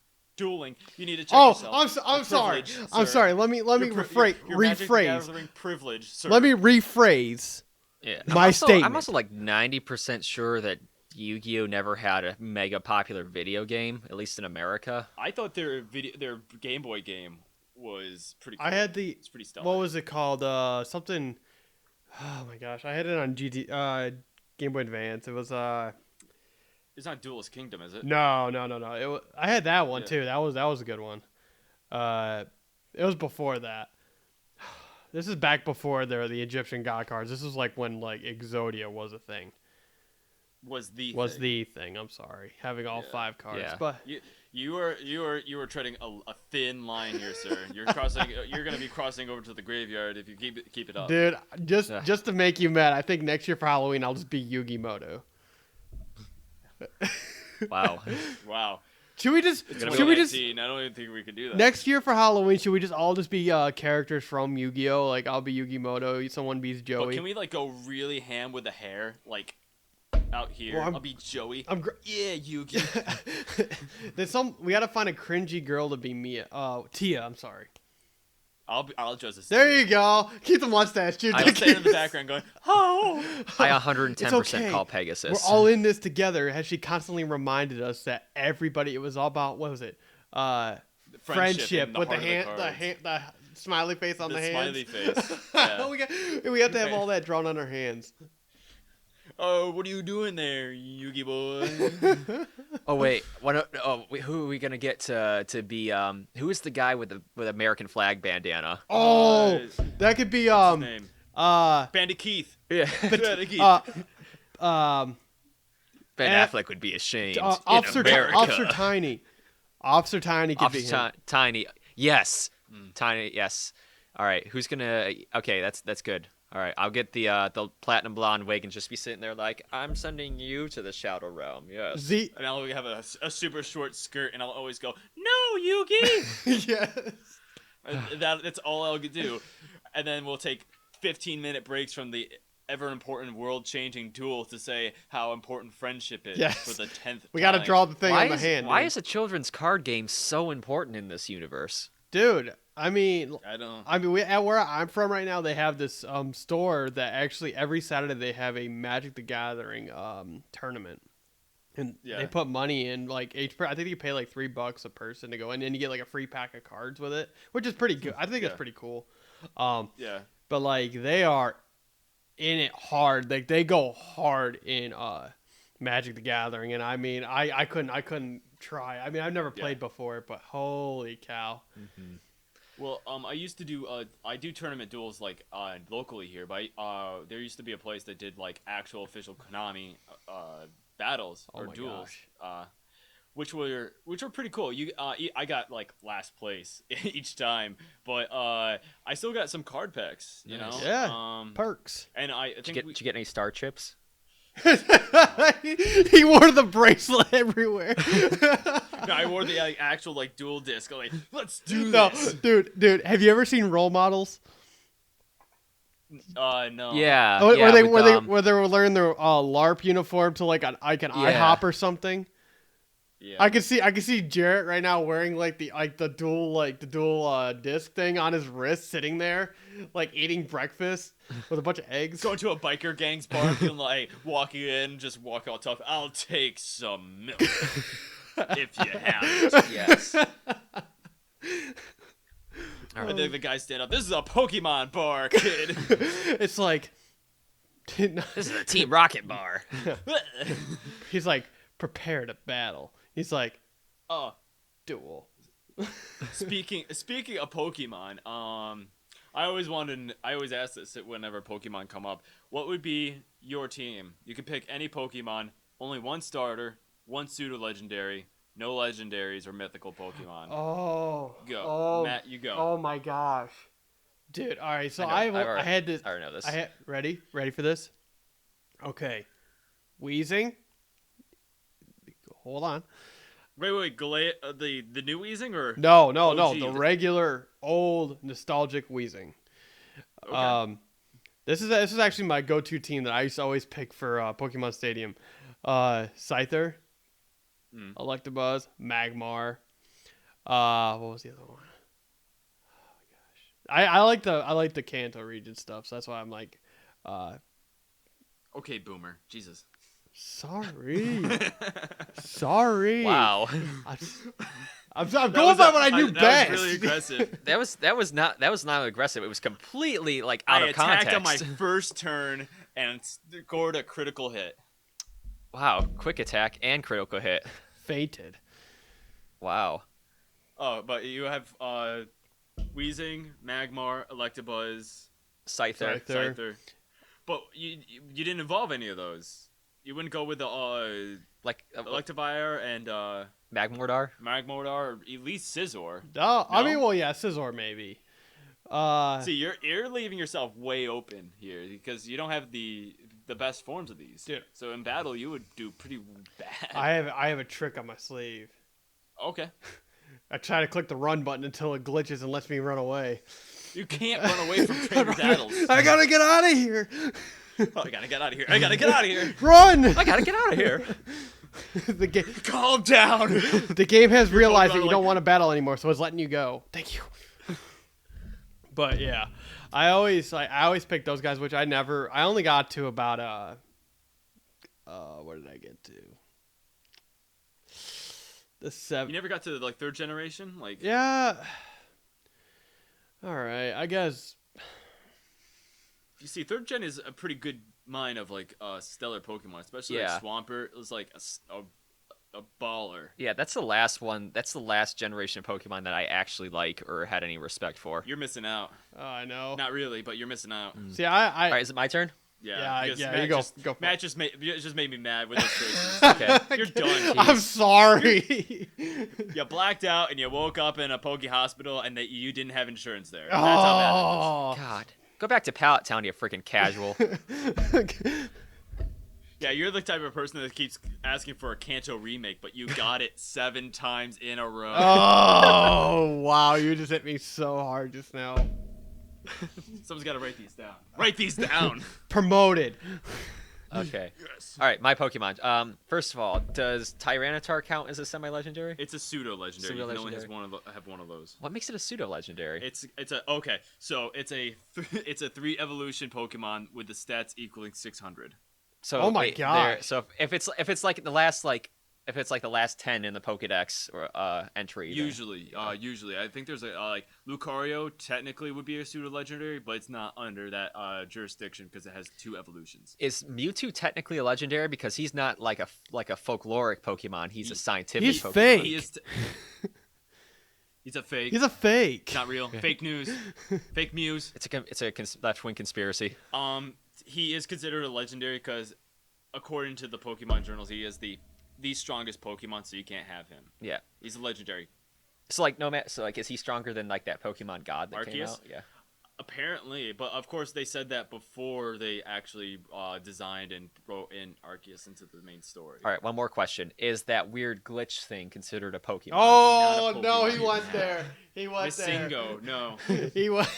You need to check Oh, yourself. I'm sorry. Privilege, I'm sir. sorry. Let me Your Magic the rephrase. Gathering privilege, sir. Let me rephrase. Yeah. My statement. I'm also like 90% sure that Yu-Gi-Oh never had a mega popular video game, at least in America. I thought their Game Boy game was pretty cool. I had It's pretty stellar. what was it called? Something. Oh my gosh, I had it on Game Boy Advance. It was It's not Duelist Kingdom, is it? No. I had that one Yeah. too. That was a good one. It was before that. This is back before the Egyptian god cards. This is like when like Exodia was a thing. Was the thing. I'm sorry, having all 5 cards. Yeah. But You were treading a thin line here, sir. You're crossing. You're gonna be crossing over to the graveyard if you keep it up. dude, just to make you mad, I think next year for Halloween I'll just be Yugi Moto. Wow. Wow. Should we just? It's Should we just? 2019. I don't even think we could do that. Next year for Halloween, should we just all just be characters from Yu-Gi-Oh? Like I'll be Yugi Moto, someone be But Joey. can we like go really ham with the hair, like out here? Well, I'll be Joey. Yeah, Yugi. There's we gotta find a cringy girl to be Mia. Tia. I'm sorry. I'll just. There you go. Keep the mustache, dude. I'll stand in the background going, oh. I 110% It's okay. call Pegasus. We're all in this together. Has she constantly reminded us that everybody? It was all about what was it? Friendship in the with the heart of the hand, cards. the smiley face on the hands. Smiley face. Yeah. we have to have all that drawn on our hands. Oh, what are you doing there, Yugi boy? Oh wait, who are we gonna get to be? Who is the guy with the American flag bandana? Oh, that could be What's his name? Bandit Keith. Yeah, Bandit Keith. Ben At- Affleck would be ashamed. Officer in America. Officer Tiny. Officer Tiny could be him. Officer Tiny. Yes, Tiny. Yes. All right, who's gonna? Okay, that's good. All right, I'll get the platinum blonde wig and just be sitting there like, I'm sending you to the Shadow Realm. Yes. Z. And I'll have a super short skirt, and I'll always go, no, Yugi! Yes. That's all I'll do. And then we'll take 15-minute breaks from the ever-important world-changing duel to say how important friendship is Yes. for the 10th We got to time. draw the thing on the hand. Why dude. is a children's card game so important in this universe? Dude, I mean, I where I'm from right now, they have this store that actually every Saturday they have a Magic the Gathering tournament. And Yeah. they put money in, like, I think you pay like $3 a person to go in, and you get like a free pack of cards with it, which is pretty good. I think Yeah. it's pretty cool. Yeah. But like they are in it hard. Like they go hard in Magic the Gathering, and I mean, I couldn't try. I mean, I've never played before, but holy cow. Mm-hmm. Well, I used to do I do tournament duels like locally here, but there used to be a place that did like actual official Konami battles or duels, which were pretty cool. I got like last place each time, but I still got some card packs, you know. Yeah, perks. And I think Did you get any star chips? He wore the bracelet everywhere. I wore the actual like dual disc. I'm like, let's do No, this. dude, have you ever seen Role Models? No. Yeah. Where yeah, they with, where they were wearing their LARP uniform to like an IHOP or something. Yeah. I can see Jarrett right now wearing like the dual disc thing on his wrist, sitting there like eating breakfast with a bunch of eggs. Going to a biker gang's bar and like walking in, just walk all tough. I'll take some milk if you have it. Yes. And then the guys stand up. This is a Pokemon bar, kid. It's like This is a Team Rocket bar. he's like, prepare to battle. He's like, Oh, duel. speaking of Pokemon, I always ask this whenever Pokemon come up. What would be your team? You can pick any Pokemon, only one starter, one pseudo legendary, no legendaries or mythical Pokemon. Go, Matt. You go. Oh my gosh, dude! All right, so I had this. I already know this. Ready for this? Okay, Wheezing. Hold on. Wait, the new Weezing or No, OG? the regular old nostalgic Wheezing. Okay. This is actually my go-to team that I used to always pick for Pokemon Stadium. Scyther, Electabuzz, Magmar. What was the other one? Oh my gosh, I like the Kanto region stuff, so that's why I'm like, Okay, Boomer. Jesus. sorry. Wow. I'm going by what I knew best. That was really aggressive. that was not aggressive. It was completely like out I of attacked context. on my first turn and scored a critical hit. Wow, quick attack and critical hit. Fainted. Wow. Oh, but you have Weezing, Magmar, Electabuzz, Scyther. Scyther. But you didn't evolve any of those. You wouldn't go with the Like Electivire and Magmortar. Magmortar, or at least Scizor. Oh, I No? mean, well, yeah, Scizor maybe. See, you're leaving yourself way open here because you don't have the best forms of these. Dude. So in battle, you would do pretty bad. I have a trick on my sleeve. Okay. I try to click the run button until it glitches and lets me run away. You can't run away from trainer battles. I gotta get out of here. Oh, I gotta get out of here. I gotta get out of here. Run! I gotta get out of here. Calm down. The game has realized that around you don't like- want to battle anymore, so it's letting you go. Thank you. But yeah, I always pick those guys, which I only got to about what did I get to? The You 7. never got to like third generation, like Yeah. All right, I guess. You see, third gen is a pretty good mine of like stellar Pokemon, especially Yeah. like Swampert. It was like a baller. Yeah, that's the last one. That's the last generation of Pokemon that I actually like or had any respect for. You're missing out. Oh, I know. Not really, but you're missing out. See, All right, is it my turn? Yeah, because yeah, Matt you go. Just, Go for Matt just made me mad with his choices. Okay. You're done. I'm sorry. You blacked out and you woke up in a Poke hospital and that you didn't have insurance there. That's how bad it was. Oh. God. Go back to Pallet Town, you freaking casual. Yeah, you're the type of person that keeps asking for a Kanto remake, but you got it 7 times in a row. Oh, wow. You just hit me so hard just now. Someone's got to write these down. Write these down. Promoted. Okay. Yes. All right, my Pokemon. First of all, does Tyranitar count as a semi-legendary? It's a pseudo legendary. You can only Pseudo-legendary. have one of those. What makes it a pseudo-legendary? It's a okay. So it's a 3 evolution Pokemon with the stats equaling 600. So Oh my they're- gosh. So if it's like the last 10 in the Pokédex or entry, then- Usually, I think there's like Lucario technically would be a pseudo legendary, but it's not under that jurisdiction because it has 2 evolutions. is Mewtwo technically a legendary because he's not like a folkloric Pokemon? He's a scientific. He's Pokemon. fake. He is. He's a fake. He's a fake. Not real. Fake news. Fake Muse. It's a left-wing conspiracy. He is considered a legendary because, according to the Pokemon journals, he is the strongest Pokemon, so you can't have him. Yeah. He's a legendary. So like is he stronger than like that Pokemon God that came Arceus? out? Yeah. Apparently, but of course they said that before they actually designed and wrote in Arceus into the main story. All right, one more question. Is that weird glitch thing considered a Pokemon? Oh Not a no, he Pokemon. went there. He went there. Missingo, no. He went.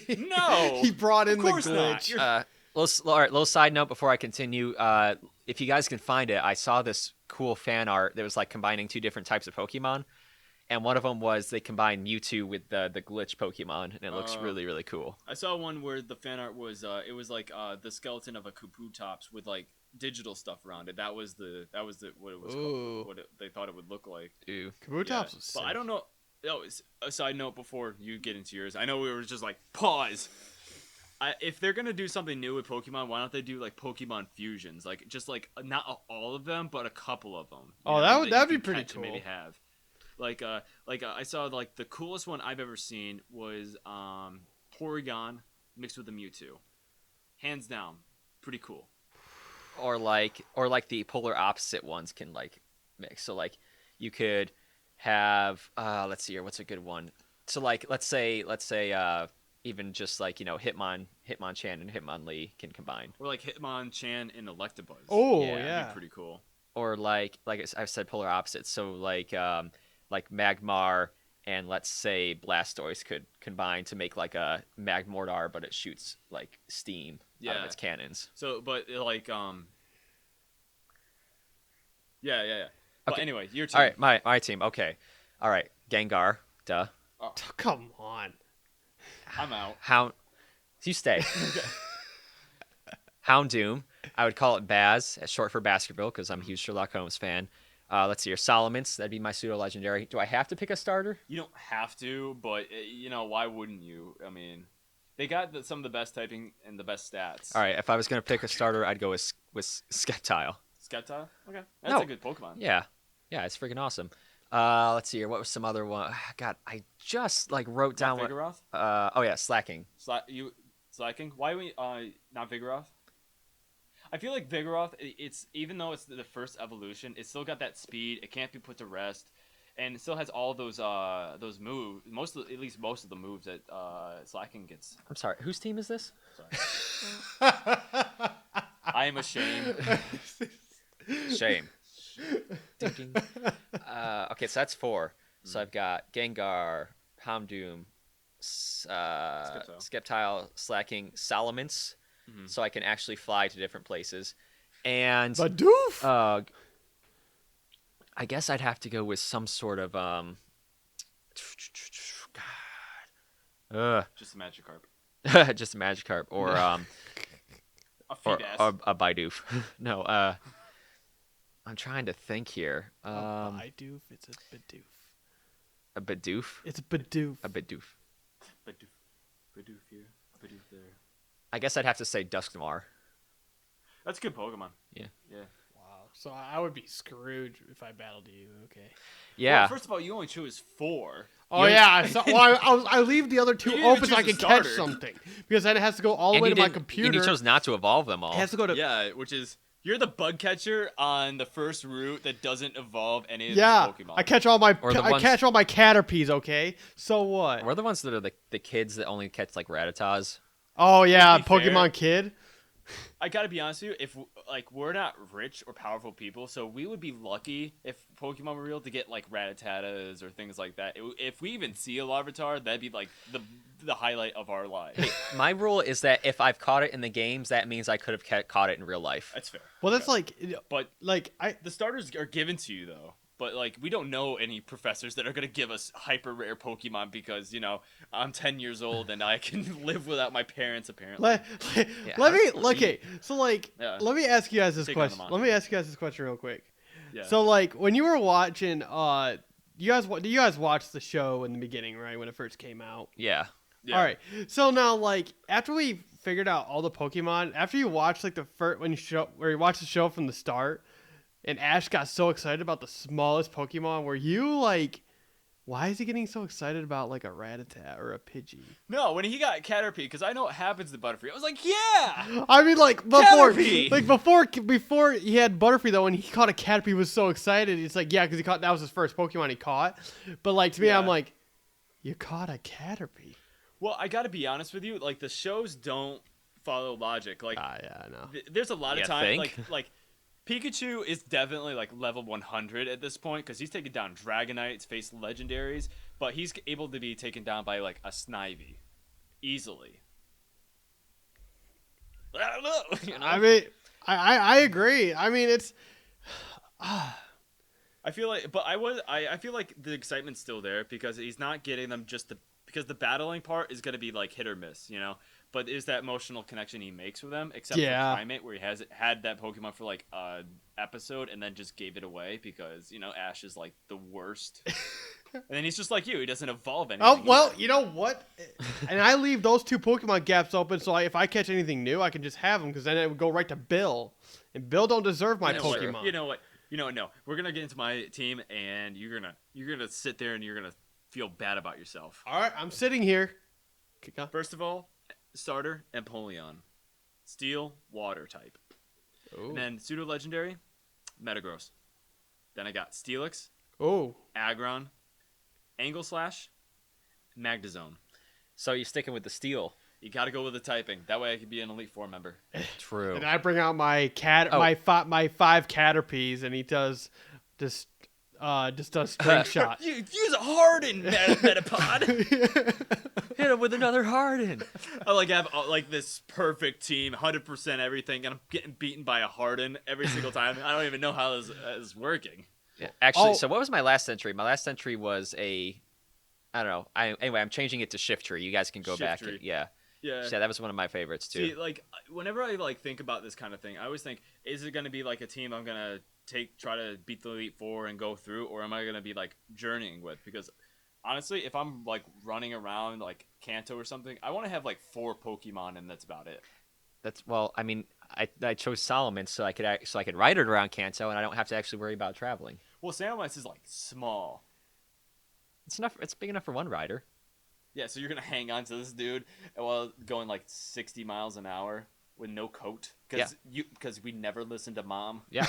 No! He brought in Of the course not. glitch. You're- Little side note before I continue. If you guys can find it, I saw this cool fan art that was like combining 2 different types of Pokemon, and one of them was they combined Mewtwo with the glitch Pokemon, and it looks really, really cool. I saw one where the fan art was it was like the skeleton of a Kabutops with like digital stuff around it. That was what it was Ooh. called, they thought it would look like. Ew. Kabutops Yeah. was sick. But I don't know. Oh, a side note before you get into yours. I know we were just like pause. If they're gonna do something new with Pokemon, why don't they do like Pokemon fusions? Like just like not all of them, but a couple of them. Oh, that'd you be can pretty catch and Maybe cool. have. I saw like the coolest one I've ever seen was Porygon mixed with a Mewtwo. Hands down, pretty cool. Or like the polar opposite ones can like mix. So like you could have let's see here, what's a good one? So like let's say even just like, Hitmonchan and Hitmonlee can combine. Or like Hitmonchan and Electabuzz. Oh Yeah, yeah. That'd be pretty cool. Or like I've said polar opposites. So like Magmar and let's say Blastoise could combine to make like a Magmortar, but it shoots like steam out of Yeah. its cannons. So, but like yeah. But Okay. anyway, your team. All right, my team. Okay. All right, Gengar. Duh. Come on. I'm out. You stay. Houndoom. I would call it Baz, short for Baskerville, because I'm a huge Sherlock Holmes fan. Let's see here. Solomons. That'd be my pseudo legendary. Do I have to pick a starter? You don't have to, but why wouldn't you? I mean, they got some of the best typing and the best stats. All right. If I was gonna pick a starter, I'd go with Sceptile. Sceptile? Okay, that's No. a good Pokemon. Yeah, it's freaking awesome. Let's see here. What was some other one? God, I just like wrote down what. Vigoroth? Oh yeah, Slacking. Slacking? Why we not Vigoroth? I feel like Vigoroth, it's even though it's the first evolution, it's still got that speed. It can't be put to rest, and it still has all those moves. At least most of the moves that Slacking gets. I'm sorry. Whose team is this? Sorry. I am ashamed. Shame. Ding, ding. Okay, so that's 4. So I've got Gengar, Houndoom, Sceptile, Slacking, Solomons, so I can actually fly to different places. And Badoof. I guess I'd have to go with some sort of Just a Magikarp. just a Magikarp or A or Feebas. a Bidoof. No, I'm trying to think here. Badoof. It's a Badoof. A Bidoof. It's a Badoof. A Bidoof. Bidoof here. Bidoof there. I guess I'd have to say Dusknoir. That's a good Pokemon. Yeah. Yeah. Wow. So I would be screwed if I battled you. Okay. Yeah. Well, first of all, you only chose 4. Oh yeah. I leave the other 2 You didn't even open so I choose can a catch starter. something because then it has to go all the And way you to my didn't- computer. And you chose not to evolve them all. It has to go to Yeah, which is you're the bug catcher on the first route that doesn't evolve any of yeah. these Pokemon. I catch all my Or the ones- Caterpies. Okay. So what? We're the ones that are the kids that only catch like Rattatas. Oh yeah, To be fair- Pokemon Kid. I gotta be honest with you, if we're not rich or powerful people, so we would be lucky if Pokemon were real to get like Rattatas or things like that. If we even see a Larvitar, that'd be like the highlight of our lives. My rule is that if I've caught it in the games, that means I could have caught it in real life. That's fair. Well, that's Okay. like But like I the starters are given to you though. but like we don't know any professors that are gonna give us hyper rare Pokemon because I'm 10 years old and I can live without my parents apparently. Let me okay. So like, Yeah. let me ask you guys this Take on the question. monster. Let me ask you guys this question real quick. Yeah. So like, when you were watching, you guys watched the show in the beginning, right? When it first came out. Yeah. Yeah. All right. So now, like, after we figured out all the Pokemon, after you watched like the first where you watched the show from the start, and Ash got so excited about the smallest Pokemon, were you like, why is he getting so excited about like a Rattata or a Pidgey? No, when he got Caterpie, because I know what happens to Butterfree. I was like, yeah. I mean, like before, Caterpie! before he had Butterfree though, when he caught a Caterpie, he was so excited. He's like, yeah, because that was his first Pokemon he caught. But like to me, Yeah. I'm like, you caught a Caterpie. Well, I got to be honest with you. Like the shows don't follow logic. Like Yeah, I know. there's a lot of You time. think? Like Pikachu is definitely like level 100 at this point because he's taken down Dragonites, faced legendaries, but he's able to be taken down by like a Snivy easily. I don't know. You know? I mean, I agree. I mean, it's. I feel like, but I feel like the excitement's still there because he's not getting them because the battling part is going to be like hit or miss, But is that emotional connection he makes with them, except for Primate, where he has had that Pokemon for like a episode and then just gave it away because Ash is like the worst, and then he's just like you, he doesn't evolve anything. Oh well, you know what? And I leave those two Pokemon gaps open, so if I catch anything new, I can just have them because then it would go right to Bill, and Bill don't deserve my Pokemon. You know what? No, we're gonna get into my team, and you're gonna sit there and you're gonna feel bad about yourself. All right, I'm sitting here. First of all, starter Empoleon, Steel, Water type. Ooh. And then pseudo legendary, Metagross. Then I got Steelix, Oh. Aggron, Angle Slash, Magnezone. So you're sticking with the steel. You got to go with the typing. That way I could be an Elite Four member. True. And I bring out my my 5 Caterpies, and he does just does string shot. You use a Harden Metapod. Hit him with another Harden. I have like this perfect team, 100% everything, and I'm getting beaten by a Harden every single time. I don't even know how this is working. Yeah. Actually, so what was my last entry? My last entry was I don't know. Anyway, I'm changing it to Shift Tree. You guys can go back. Shift Tree. Yeah, that was one of my favorites too. See, like whenever I think about this kind of thing, I always think, is it going to be like a team I'm going to try to beat the Elite Four and go through, or am I going to be like journeying with? Because honestly, if I'm like running around like Kanto or something, I want to have like 4 Pokemon, and that's about it. I mean, I chose Solomon so I could ride it around Kanto, and I don't have to actually worry about traveling. Well, Salamence is like small. It's enough. It's big enough for one rider. Yeah, so you're gonna hang on to this dude while going like 60 miles an hour with no coat because we never listened to Mom. Yeah.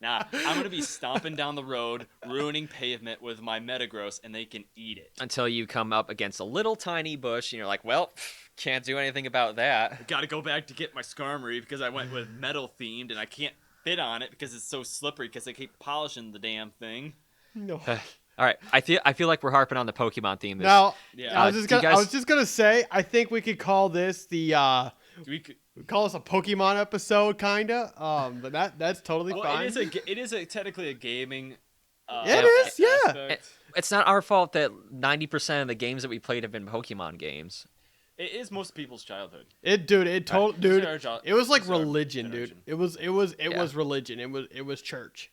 Nah, I'm gonna be stomping down the road, ruining pavement with my Metagross, and they can eat it. Until you come up against a little tiny bush, and you're like, well, can't do anything about that. Got to go back to get my Skarmory because I went with metal themed, and I can't fit on it because it's so slippery because I keep polishing the damn thing. No. All right, I feel like we're harping on the Pokemon theme. Now, Yeah. I was just gonna say, I think we could call this the We could, call this a Pokemon episode, kinda. But that's totally fine. it is technically a gaming. It is, yeah. aspect. It's not our fault that 90% of the games that we played have been Pokemon games. It is most people's childhood. It was like religion, dude. generation. It was religion. It was church.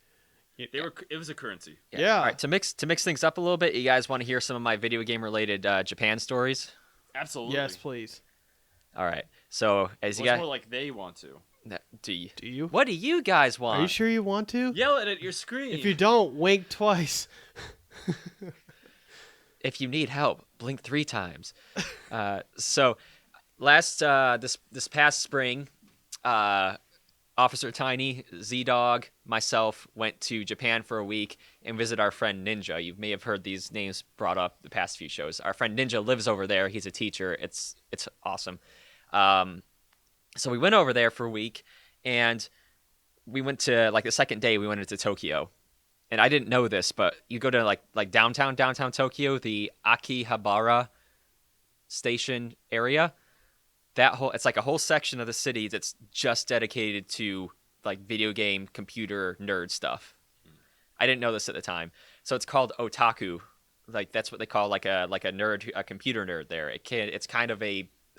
It was a currency. Yeah. All right, to mix things up a little bit, you guys want to hear some of my video game related Japan stories? Absolutely. Yes, please. All right. So as It's you guys, more like they want to. do you? Do you? What do you guys want? Are you sure you want to? Yell it at your screen. If you don't, wink twice. If you need help, blink 3 times. So last this past spring, Officer Tiny, Z-Dog, myself went to Japan for a week and visit our friend Ninja. You may have heard these names brought up the past few shows. Our friend Ninja lives over there. He's a teacher. It's awesome. So we went over there for a week, and we went to, like, the second day we went into Tokyo. And I didn't know this, but you go to like downtown Tokyo, the Akihabara station area. It's like a whole section of the city that's just dedicated to like video game computer nerd stuff. I didn't know this at the time. So it's called otaku. Like that's what they call like a nerd, a computer nerd. There, it's kind of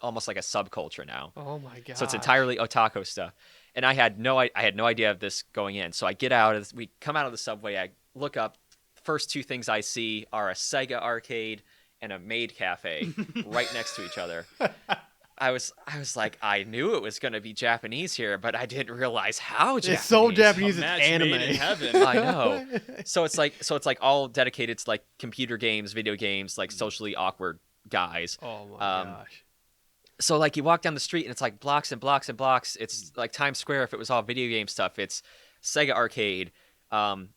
almost like a subculture now. Oh my god! So it's entirely otaku stuff. And I had no idea of this going in. So I get out, we come out of the subway. I look up. First two things I see are a Sega arcade and a maid cafe right next to each other. I was like, I knew it was going to be Japanese here, but I didn't realize how Japanese. It's so Japanese, A it's match anime. made in heaven. I know. So it's like all dedicated to like computer games, video games, like socially awkward guys. Oh my gosh. So like you walk down the street and it's like blocks and blocks and blocks. It's like Times Square if it was all video game stuff. It's Sega arcade,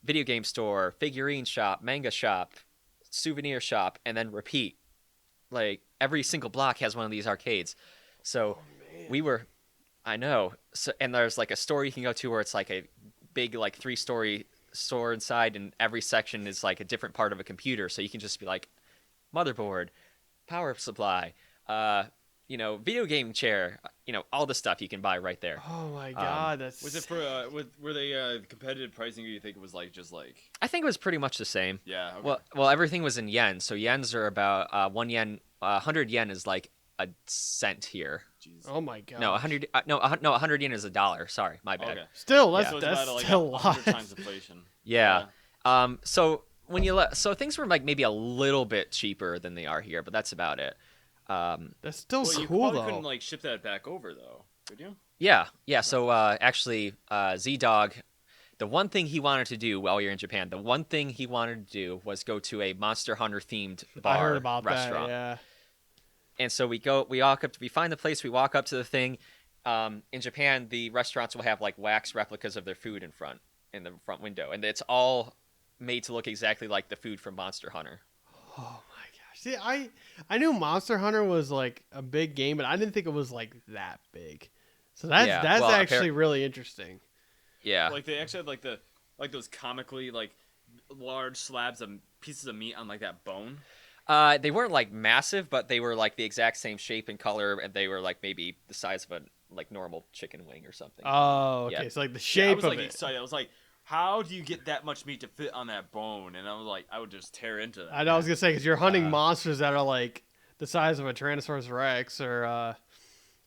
video game store, figurine shop, manga shop, souvenir shop, and then repeat. Like every single block has one of these arcades. So I know. So, and there's like a store you can go to where it's like a big like 3-story store inside, and every section is like a different part of a computer. So you can just be like motherboard, power supply, video game chair, all the stuff you can buy right there. Oh my god, that's. Was it for were they competitive pricing, or you think it was like just like? I think it was pretty much the same. Yeah. Okay. Well, everything was in yen. So yens are about 1 yen. 100 yen is like a cent here. Jeez. Oh my god. No, 100. No, 100 yen is $1. Sorry, my bad. Okay. Still, Yeah. that's So it's that's about like still a 100 lot. times inflation. Yeah. So when so things were like maybe a little bit cheaper than they are here, but that's about it. That's still Well, you cool probably though. couldn't like ship that back over though, could you? Yeah. So actually, Z-Dog, the one thing he wanted to do while you're in Japan, the one thing he wanted to do was go to a Monster Hunter themed bar I heard about restaurant. that. Yeah. And so we find the place, we walk up to the thing. In Japan, the restaurants will have like wax replicas of their food in the front window, and it's all made to look exactly like the food from Monster Hunter. Oh my gosh. See, I knew Monster Hunter was like a big game, but I didn't think it was like that big. So that's well, actually really interesting. Yeah. Like they actually had like those comically like large slabs of pieces of meat on like that bone. They weren't like massive, but they were like the exact same shape and color, and they were like maybe the size of a like normal chicken wing or something. Oh, okay. Yeah. So like the I shape was of like it. excited. I was like, how do you get that much meat to fit on that bone? And I was like, I would just tear into that. I know I was gonna say because you're hunting monsters that are like the size of a Tyrannosaurus Rex or a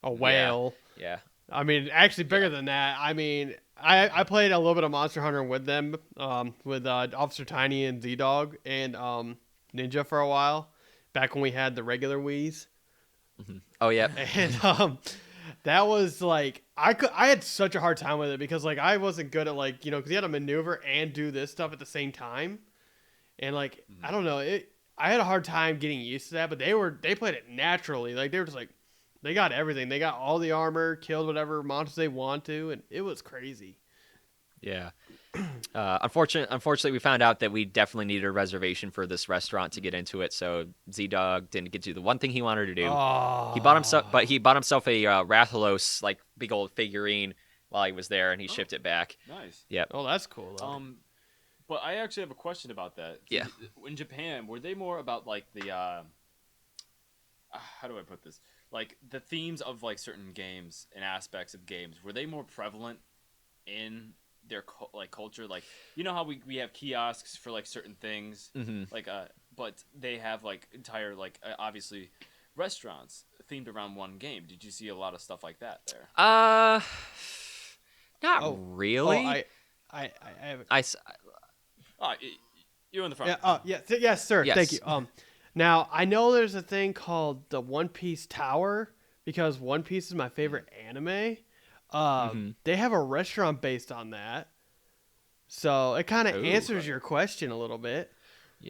whale. Yeah. I mean, actually bigger than that. I mean, I played a little bit of Monster Hunter with them, with Officer Tiny and Z-Dog and Ninja for a while, back when we had the regular Wii's. Oh yeah. And that was like I had such a hard time with it because like I wasn't good at like because you had to maneuver and do this stuff at the same time, and like I don't know I had a hard time getting used to that. But they played it naturally. Like they were just like they got everything. They got all the armor, killed whatever monsters they want to, and it was crazy. Yeah. Unfortunately, we found out that we definitely needed a reservation for this restaurant to get into it. So Z-Dog didn't get to do the one thing he wanted to do. Oh. He bought himself a Rathalos like big old figurine while he was there, and he shipped it back. Nice. Yep. Oh, that's cool though. But I actually have a question about that. Yeah. In Japan, were they more about like the how do I put this? Like the themes of like certain games and aspects of games, were they more prevalent in their culture? Like how we have kiosks for like certain things, like but they have like entire like obviously restaurants themed around one game. Did you see a lot of stuff like that there? Not really. I have. You're in the front. Yeah. Oh, yes, sir. Yes. Thank you. Now I know there's a thing called the One Piece Tower because One Piece is my favorite anime. They have a restaurant based on that, so it kind of answers your question a little bit.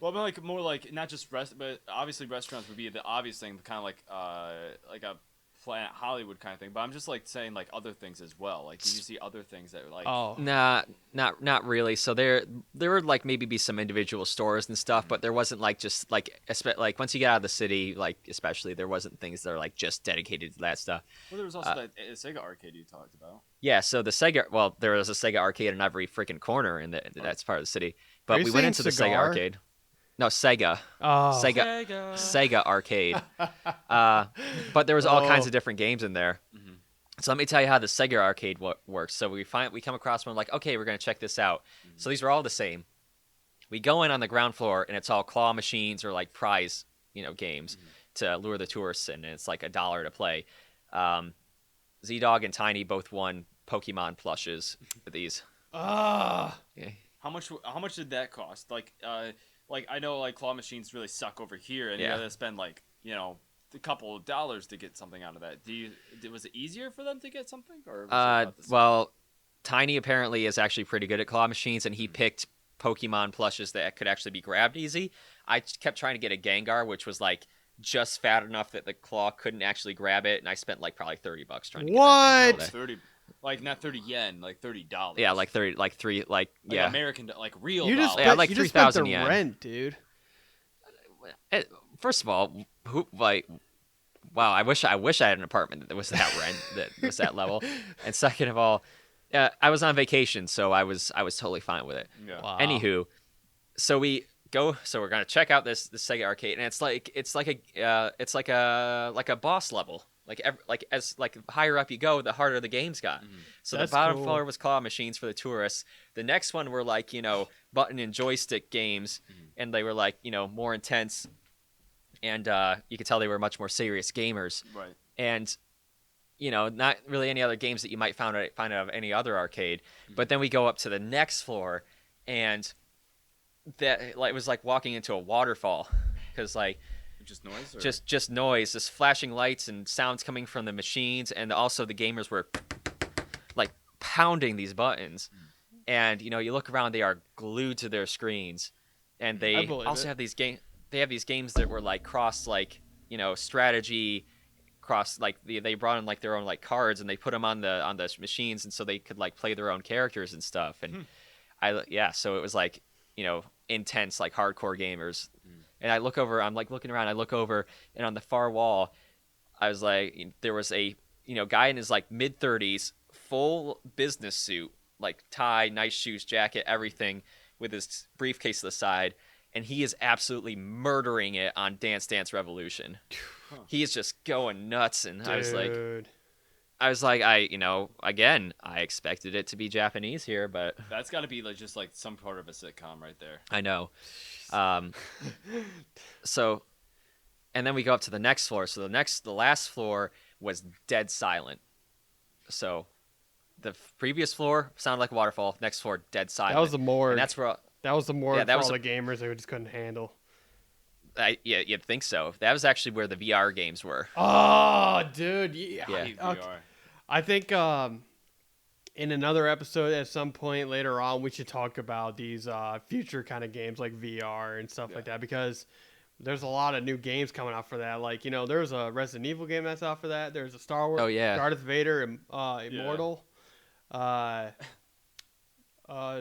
Well, I mean, like more like not just but obviously restaurants would be the obvious thing, kind of like a Planet Hollywood kind of thing. But I'm just like saying like other things as well. Like, did you see other things that were like? Oh, Nah, not really. So there would like maybe be some individual stores and stuff, but there wasn't like just like once you get out of the city, like especially there wasn't things that are like just dedicated to that stuff. Well, there was also that Sega arcade you talked about. Yeah, so there was a Sega arcade in every freaking corner in that's part of the city. But you we went saying into the Sega cigar? arcade. No, Sega. oh, Sega arcade. But there was all kinds of different games in there. Mm-hmm. So let me tell you how the Sega arcade works. So we come across one like, okay, we're gonna check this out. So these are all the same. We go in on the ground floor, and it's all claw machines or like prize, games to lure the tourists in, and it's like $1 to play. Z-Dog and Tiny both won Pokemon plushes for these. Ah. Yeah. How much did that cost? Like I know like claw machines really suck over here, and you Yeah. gotta spend like a couple of dollars to get something out of that. Was it easier for them to get something, or was it about the same? Well, Tiny apparently is actually pretty good at claw machines, and he picked Pokemon plushes that could actually be grabbed easy. I kept trying to get a Gengar, which was like just fat enough that the claw couldn't actually grab it, and I spent like probably $30 trying to get that thing out of there. 30, like not 30 yen, like $30. Yeah, like 30, like three, like yeah. American, like real You just dollars. Yeah, like you just spent 3,000 the yen. rent, dude. First of all, wow, I wish I had an apartment that was that rent, that was that level. And second of all, I was on vacation, so I was totally fine with it. Yeah. Wow. Anywho, so we're gonna check out this Sega arcade, and it's like a boss level. As higher up you go, the harder the games got. So That's the bottom cool. floor was claw machines for the tourists. The next one were like button and joystick games, and they were like more intense, and you could tell they were much more serious gamers. Right. And not really any other games that you might find out of any other arcade. But then we go up to the next floor, and that it was like walking into a waterfall, because like Just noise. Or? just noise, just flashing lights and sounds coming from the machines, and also the gamers were like pounding these buttons, and you look around, they are glued to their screens, and I they believe also it. have these games that were like cross strategy. Cross they brought in like their own like cards, and they put them on the machines, and so they could like play their own characters and stuff. And so it was like intense, like hardcore gamers. And I look over, I'm like looking around, I look over, and on the far wall, I was like, there was a guy in his like mid-30s, full business suit, like tie, nice shoes, jacket, everything, with his briefcase to the side, and he is absolutely murdering it on Dance Dance Revolution. He is just going nuts, and I was like, again, I expected it to be Japanese here, but That's got to be like just like some part of a sitcom right there. I know. So, and then we go up to the next floor. So the last floor was dead silent. So, the previous floor sounded like a waterfall. Next floor, dead silent. That was the morgue. And that's where. That was the morgue Yeah, that for was all the gamers they just couldn't handle. You'd think so. That was actually where the VR games were. Oh, dude. Yeah. Yeah. Hey, Okay. VR. I think in another episode at some point later on, we should talk about these future kind of games like VR and stuff like that, because there's a lot of new games coming out for that. Like, there's a Resident Evil game that's out for that. There's a Star Wars, Oh, yeah. Darth Vader, Immortal,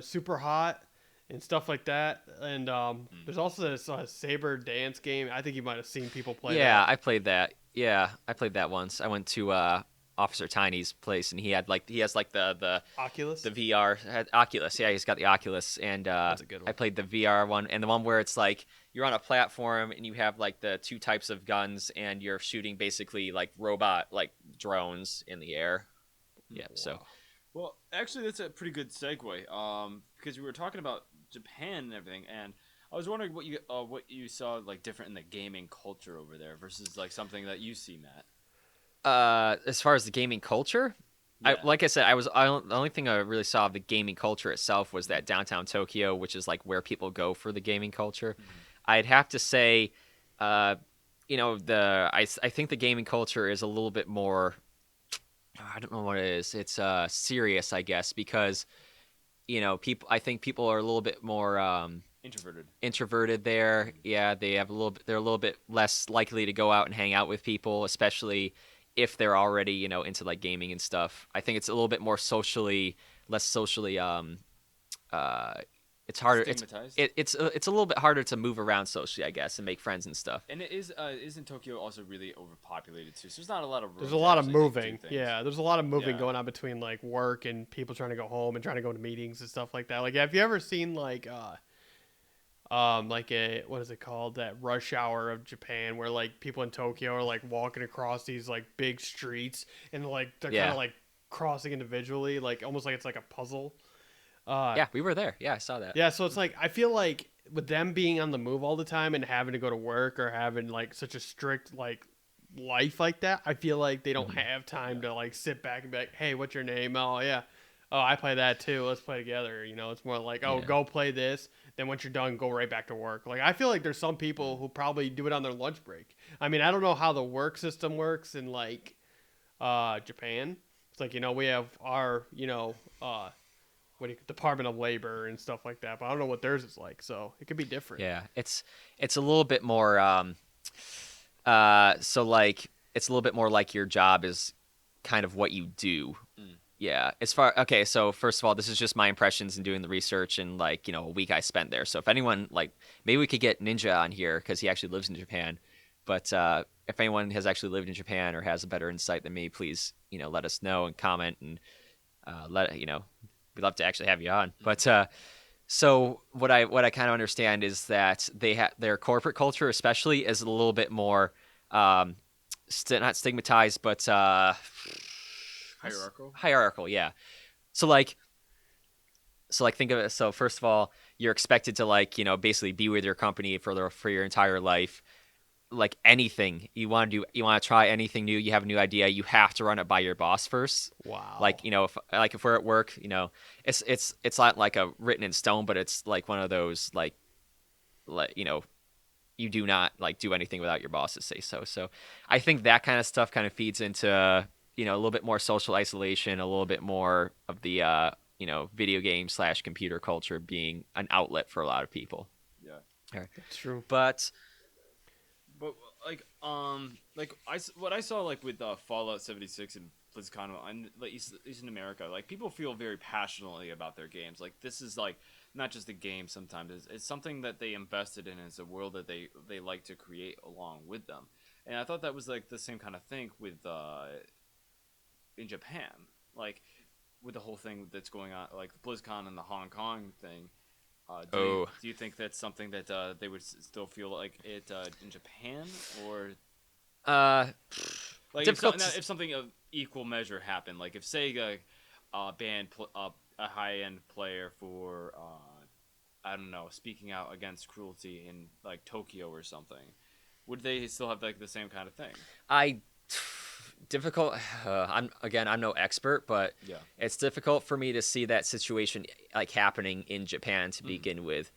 Super Hot, and stuff like that. And there's also this Saber dance game. I think you might have seen people play Yeah, that. I played that. Yeah, I played that once. I went to Officer Tiny's place, and he has the Oculus? VR Oculus. Yeah, he's got the Oculus, and That's a good one. I played the VR one, and the one where it's like you're on a platform and you have like the two types of guns, and you're shooting basically like robot like drones in the air. Yeah, so Well, actually, that's a pretty good segue. Because we were talking about Japan and everything, and I was wondering what you saw like different in the gaming culture over there versus like something that you see, Matt. as far as the gaming culture, Yeah. like I said, the only thing I really saw of the gaming culture itself was that downtown Tokyo, which is like where people go for the gaming culture. I'd have to say, I think the gaming culture is a little bit more. I don't know what it is. It's serious, I guess, because people. I think people are a little bit more introverted there. Yeah, they're a little bit less likely to go out and hang out with people, especially if they're already into like gaming and stuff. I think it's a little bit more less socially it's harder. Stigmatized? It's a little bit harder to move around socially, I guess, and make friends and stuff. And it isn't Tokyo also really overpopulated too? So there's not a lot of room. There's a lot of to actually, like, moving. do things. Yeah, there's a lot of moving Yeah. going on between like work and people trying to go home and trying to go to meetings and stuff like that. Like, have you ever seen like what is it called, that rush hour of Japan, where like people in Tokyo are like walking across these like big streets and like they're kind of like crossing individually, like almost like it's like a puzzle. Yeah, we were there. Yeah, I saw that. Yeah, so it's like I feel like with them being on the move all the time and having to go to work or having like such a strict like life like that, I feel like they don't have time to like sit back and be like, hey, what's your name? Oh yeah, oh, I play that too, let's play together. It's more like, oh, go play this, then once you're done, go right back to work. Like, I feel like there's some people who probably do it on their lunch break. I mean, I don't know how the work system works in like Japan. It's like, we have our Department of Labor and stuff like that, but I don't know what theirs is like, so it could be different. Yeah, it's a little bit more so like it's a little bit more like your job is kind of what you do. Yeah. Okay, so first of all, this is just my impressions and doing the research and like, a week I spent there. So if anyone like maybe we could get Ninja on here because he actually lives in Japan. But if anyone has actually lived in Japan or has a better insight than me, please, let us know and comment and we'd love to actually have you on. But so what I kind of understand is that their corporate culture especially is a little bit more not stigmatized, but hierarchical, yeah. So like think of it. So first of all, you're expected to like basically be with your company for your entire life. Like anything you want to do, you want to try anything new, you have a new idea, you have to run it by your boss first. Wow. Like if we're at work, it's not like a written in stone, but it's like one of those like you do not like do anything without your bosses say so. So I think that kind of stuff kind of feeds into a little bit more social isolation, a little bit more of the video game / computer culture being an outlet for a lot of people. Yeah, all right. That's true. But what I saw like with Fallout 76 and BlizzCon and like East in America, like people feel very passionately about their games. Like this is like not just a game. Sometimes it's something that they invested in. It's a world that they like to create along with them. And I thought that was like the same kind of thing with in Japan, like with the whole thing that's going on, like the BlizzCon and the Hong Kong thing. Do you think that's something that they would still feel like it in Japan, or like if something of equal measure happened, like if Sega banned a high-end player for I don't know, speaking out against cruelty in like Tokyo or something, would they still have like the same kind of thing? Difficult. I'm no expert, but yeah, it's difficult for me to see that situation like happening in Japan to begin with.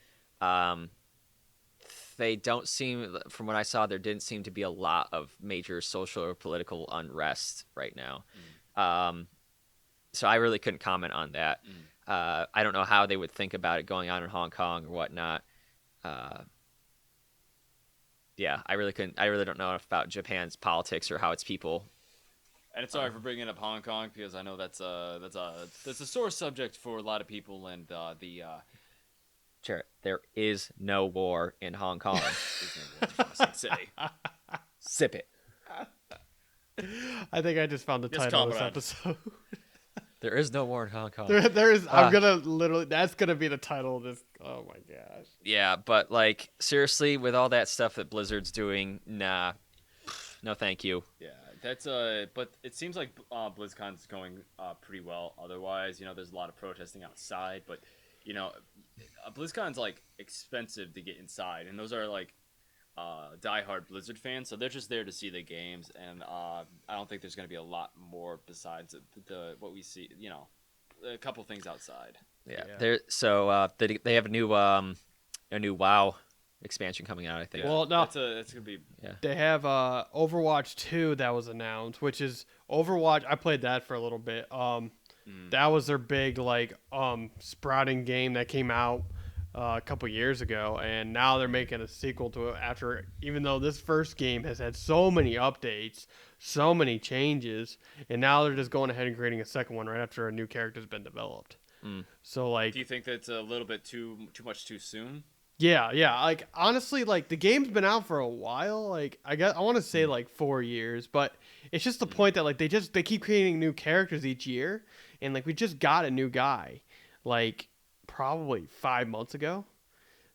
They don't seem, from what I saw, there didn't seem to be a lot of major social or political unrest right now. So I really couldn't comment on that. I don't know how they would think about it going on in Hong Kong or whatnot. Yeah, I really don't know enough about Japan's politics or how its people. And sorry for bringing up Hong Kong because I know that's a sore subject for a lot of people and Jarrett, there is no war in Hong Kong. City. Sip it. I think I just found the title of this episode. There is no war in Hong Kong. There is. I'm gonna literally. That's gonna be the title of this. Oh my gosh. Yeah, but like seriously, with all that stuff that Blizzard's doing, nah, no, thank you. Yeah, that's but it seems like BlizzCon's going pretty well. Otherwise, there's a lot of protesting outside, but BlizzCon's like expensive to get inside, and those are like diehard Blizzard fans, so they're just there to see the games, and I don't think there's going to be a lot more besides the what we see. A couple things outside. Yeah. They have a new WoW expansion coming out, I think. Yeah. Well, no, it's gonna be. Yeah. They have Overwatch 2 that was announced, which is Overwatch. I played that for a little bit. That was their big sprouting game that came out a couple years ago, and now they're making a sequel to it after, even though this first game has had so many updates, so many changes, and now they're just going ahead and creating a second one right after a new character's been developed. So do you think that's a little bit too much too soon? Yeah. Like honestly, like the game's been out for a while. Like I want to say like 4 years, but it's just the point that like they keep creating new characters each year, and like we just got a new guy, like probably 5 months ago,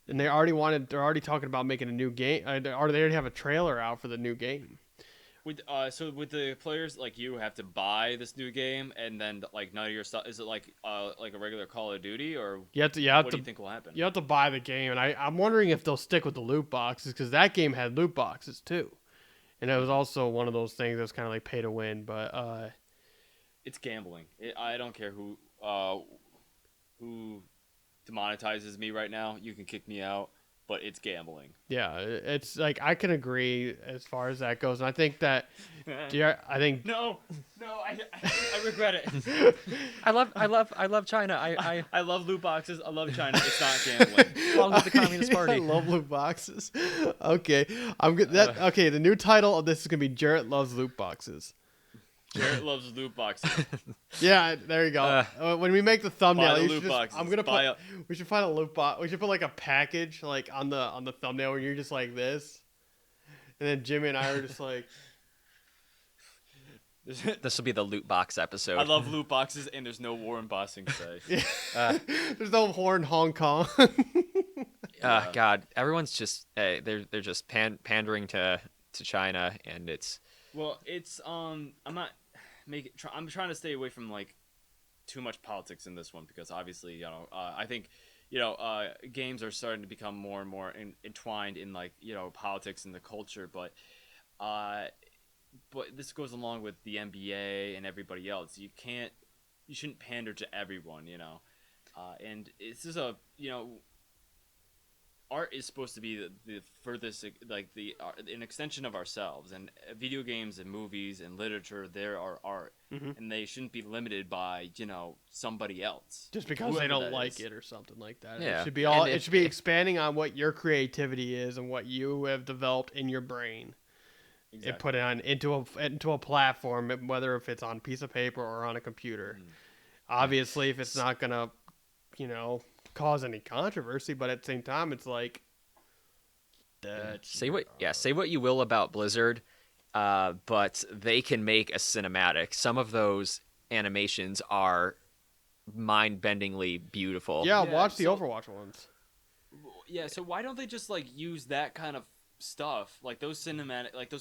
and they're already talking about making a new game. They already have a trailer out for the new game, With the players like you have to buy this new game, and then like none of your stuff. Is it like a regular Call of Duty, or what do you think will happen? You have to buy the game, and I'm wondering if they'll stick with the loot boxes because that game had loot boxes too, and it was also one of those things that's kind of like pay to win. But it's gambling. I don't care who demonetizes me right now. You can kick me out, but it's gambling. yeah, it's like I can agree as far as that goes, and I think that I think No, I regret it. I love China. I love loot boxes. I love China. It's not gambling. Along with the Communist Party. I love loot boxes. Okay, I'm good. Okay, the new title of this is gonna be Jarrett Loves Loot Boxes. Jarrett loves loot boxes. Yeah, there you go. When we make the thumbnail, Buy the you loot should boxes. I'm gonna put. We should find a loot box. We should put like a package like on the thumbnail where you're just like this, and then Jimmy and I are just like. This will be the loot box episode. I love loot boxes, and there's no war in Bossing Say. There's no horn Hong Kong. God, everyone's just they're just pandering to China, and it's. Well, it's I'm trying to stay away from like too much politics in this one because obviously I think games are starting to become more and more entwined in like politics and the culture, but this goes along with the NBA and everybody else. You shouldn't pander to everyone, and it's just art is supposed to be the furthest, like an extension of ourselves, and video games and movies and literature, there are art, and they shouldn't be limited by somebody else Just because they don't like it or something like that. Yeah. It should be it should be expanding on what your creativity is and what you have developed in your brain. Exactly. And put it into a platform, whether if it's on a piece of paper or on a computer. Obviously, if it's not gonna, cause any controversy, but at the same time, it's like say what you will about Blizzard, but they can make a cinematic. Some of those animations are mind-bendingly beautiful. Yeah, watch the Overwatch ones. Yeah, so why don't they just like use that kind of stuff, like those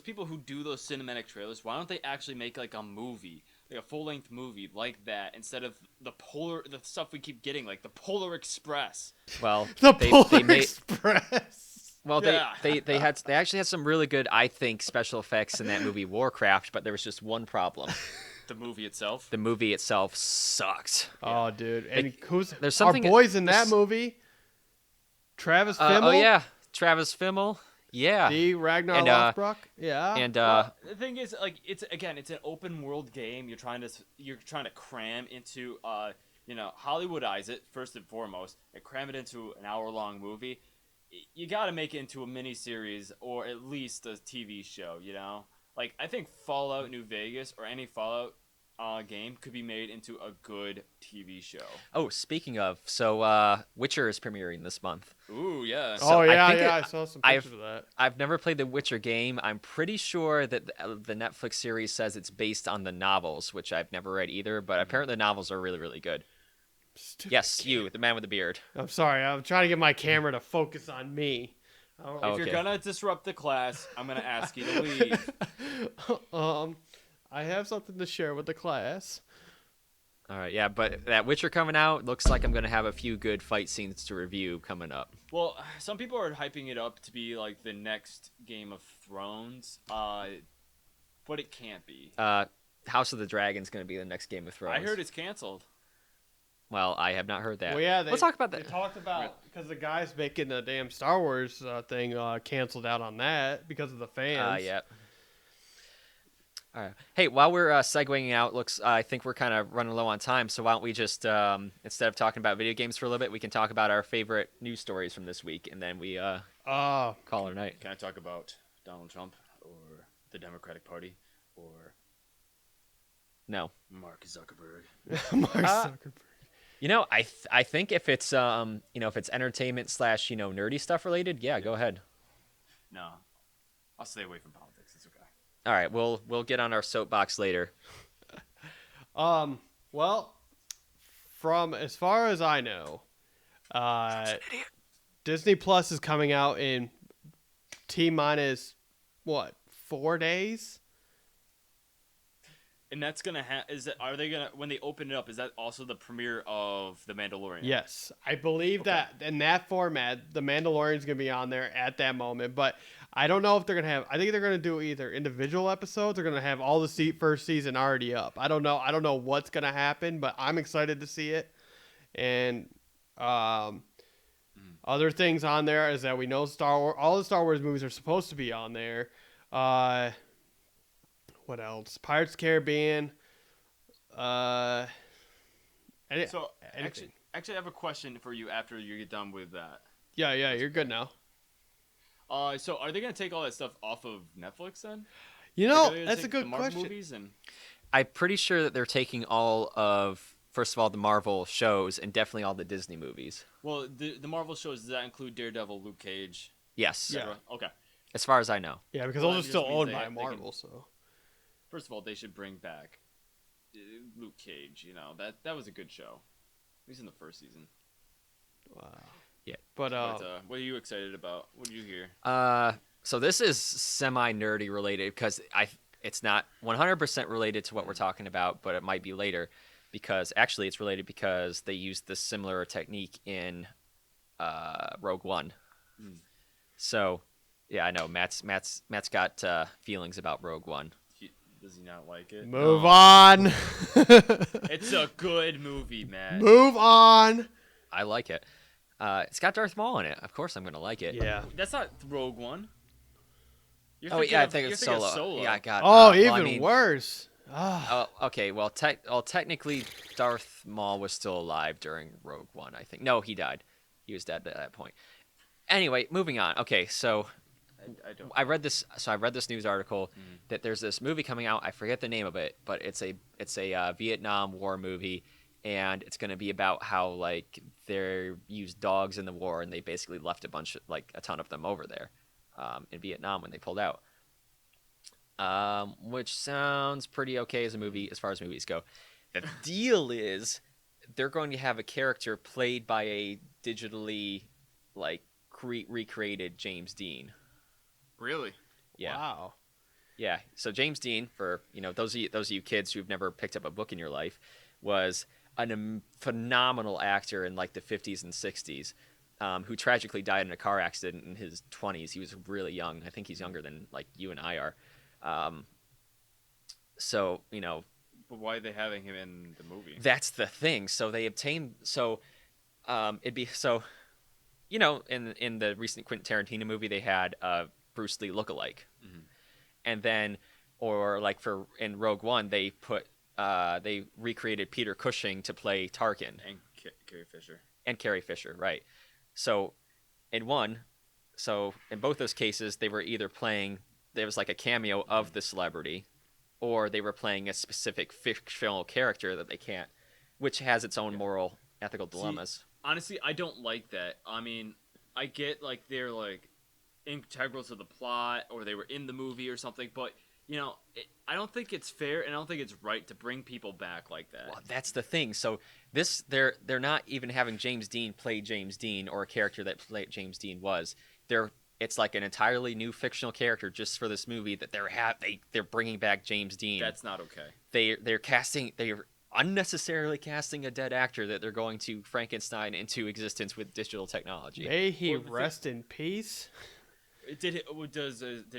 people who do those cinematic trailers? Why don't they actually make like a movie, like a full-length movie like that, instead of the stuff we keep getting, like the Polar Express? Well, Polar Express. Well, they actually had some really good, I think, special effects in that movie Warcraft, but there was just one problem. The movie itself. The movie itself sucks. Oh, dude, and there's something our boys in that movie? Travis Fimmel. Oh yeah, Travis Fimmel. Yeah. The Ragnar Lothbrok. Yeah. And the thing is, like, it's an open world game. You're trying to cram into Hollywoodize it first and foremost, and cram it into an hour-long movie. You got to make it into a mini-series or at least a TV show, Like, I think Fallout New Vegas or any Fallout game could be made into a good TV show. Oh, speaking of, so Witcher is premiering this month. Ooh, yeah. So I saw some pictures of that. I've never played the Witcher game. I'm pretty sure that the Netflix series says it's based on the novels, which I've never read either, but apparently the novels are really, really good. Yes, you, the man with the beard. I'm sorry. I'm trying to get my camera to focus on me. If you're gonna disrupt the class, I'm gonna ask you to leave. I have something to share with the class. All right, yeah, but that Witcher coming out, looks like I'm going to have a few good fight scenes to review coming up. Well, some people are hyping it up to be like the next Game of Thrones, but it can't be. House of the Dragon's going to be the next Game of Thrones. I heard it's canceled. Well, I have not heard that. Well, yeah, we'll talk about that. They talked about, because the guys making the damn Star Wars thing canceled out on that because of the fans. Yeah. All right. Hey, while we're segueing out, I think we're kind of running low on time, so why don't we just, instead of talking about video games for a little bit, we can talk about our favorite news stories from this week, and then we call it a night. Can I talk about Donald Trump or the Democratic Party or No. Mark Zuckerberg? Mark Zuckerberg. I think if it's if it's entertainment / nerdy stuff related, yeah, go ahead. No, I'll stay away from politics. It's okay. All right, we'll get on our soapbox later. Well, from as far as I know, Disney Plus is coming out in T-minus 4 days. And that's gonna are they gonna, when they open it up, is that also the premiere of The Mandalorian? Yes, I believe that in that format, the Mandalorian's gonna be on there at that moment. But I don't know if they're gonna have. I think they're gonna do either individual episodes. Or gonna have all the first season already up. I don't know. I don't know what's gonna happen, but I'm excited to see it. And other things on there is that we know Star Wars. All the Star Wars movies are supposed to be on there. What else? Pirates of the Caribbean. So Anything. actually, I have a question for you after you get done with that. Yeah, you're good now. So are they gonna take all that stuff off of Netflix then? You Like, know, are they gonna that's a take good the Marvel question. Movies and I'm pretty sure that they're taking all of, first of all, the Marvel shows and definitely all the Disney movies. well, the Marvel shows, does that include Daredevil, Luke Cage? Yes. Yeah. etc.? Okay. As far as I know. Yeah, because Well, those that are still just means owned they by can- Marvel. So First of all, they should bring back Luke Cage. You know, that was a good show. At least in the first season. wow. Yeah. But But what are you excited about? What did you hear? So this is semi-nerdy related because it's not 100% related to what we're talking about, but it might be later because actually it's related because they used this similar technique in Rogue One. So, yeah, I know Matt's got feelings about Rogue One. Does he not like it? move on. It's a good movie, man. Move on. I like it. It's got Darth Maul in it. Of course, I'm gonna like it. Yeah. That's not Rogue One. You're Oh thinking yeah, I of- think you're it's thinking of Solo. Yeah, I got. Oh, well, even I mean, worse. Ah. Oh, okay. Well, technically, Darth Maul was still alive during Rogue One. I think. No, he died. He was dead at that point. Anyway, moving on. Okay, so I don't. I read this. So I read this news article that there's this movie coming out. I forget the name of it, but it's a Vietnam War movie, and it's going to be about how like they used dogs in the war, and they basically left a ton of them over there in Vietnam when they pulled out. Which sounds pretty okay as a movie as far as movies go. The deal is they're going to have a character played by a digitally like recreated James Dean. Really? Yeah. Wow. Yeah. So James Dean, for those of you kids who've never picked up a book in your life, was a phenomenal actor in like the 50s and 60s, who tragically died in a car accident in his 20s. He was really young. I think he's younger than like you and I are. So But why are they having him in the movie? that's the thing. So they obtained. So it'd be so. In the recent Quentin Tarantino movie, they had Bruce Lee lookalike, and then, or like in Rogue One, they recreated Peter Cushing to play Tarkin And Carrie Fisher. and Carrie Fisher, right? So, in both those cases, they were either playing there was like a cameo of the celebrity, or they were playing a specific fictional character that they can't, which has its own moral, ethical dilemmas. Honestly, I don't like that. I mean, I get like they're like integral to the plot, or they were in the movie or something, but I don't think it's fair, and I don't think it's right to bring people back like that. Well, that's the thing. So they're not even having James Dean play James Dean or a character that James Dean was. It's like an entirely new fictional character just for this movie that they're bringing back James Dean. That's not okay. They're unnecessarily casting a dead actor that they're going to Frankenstein into existence with digital technology. May he rest in peace. Did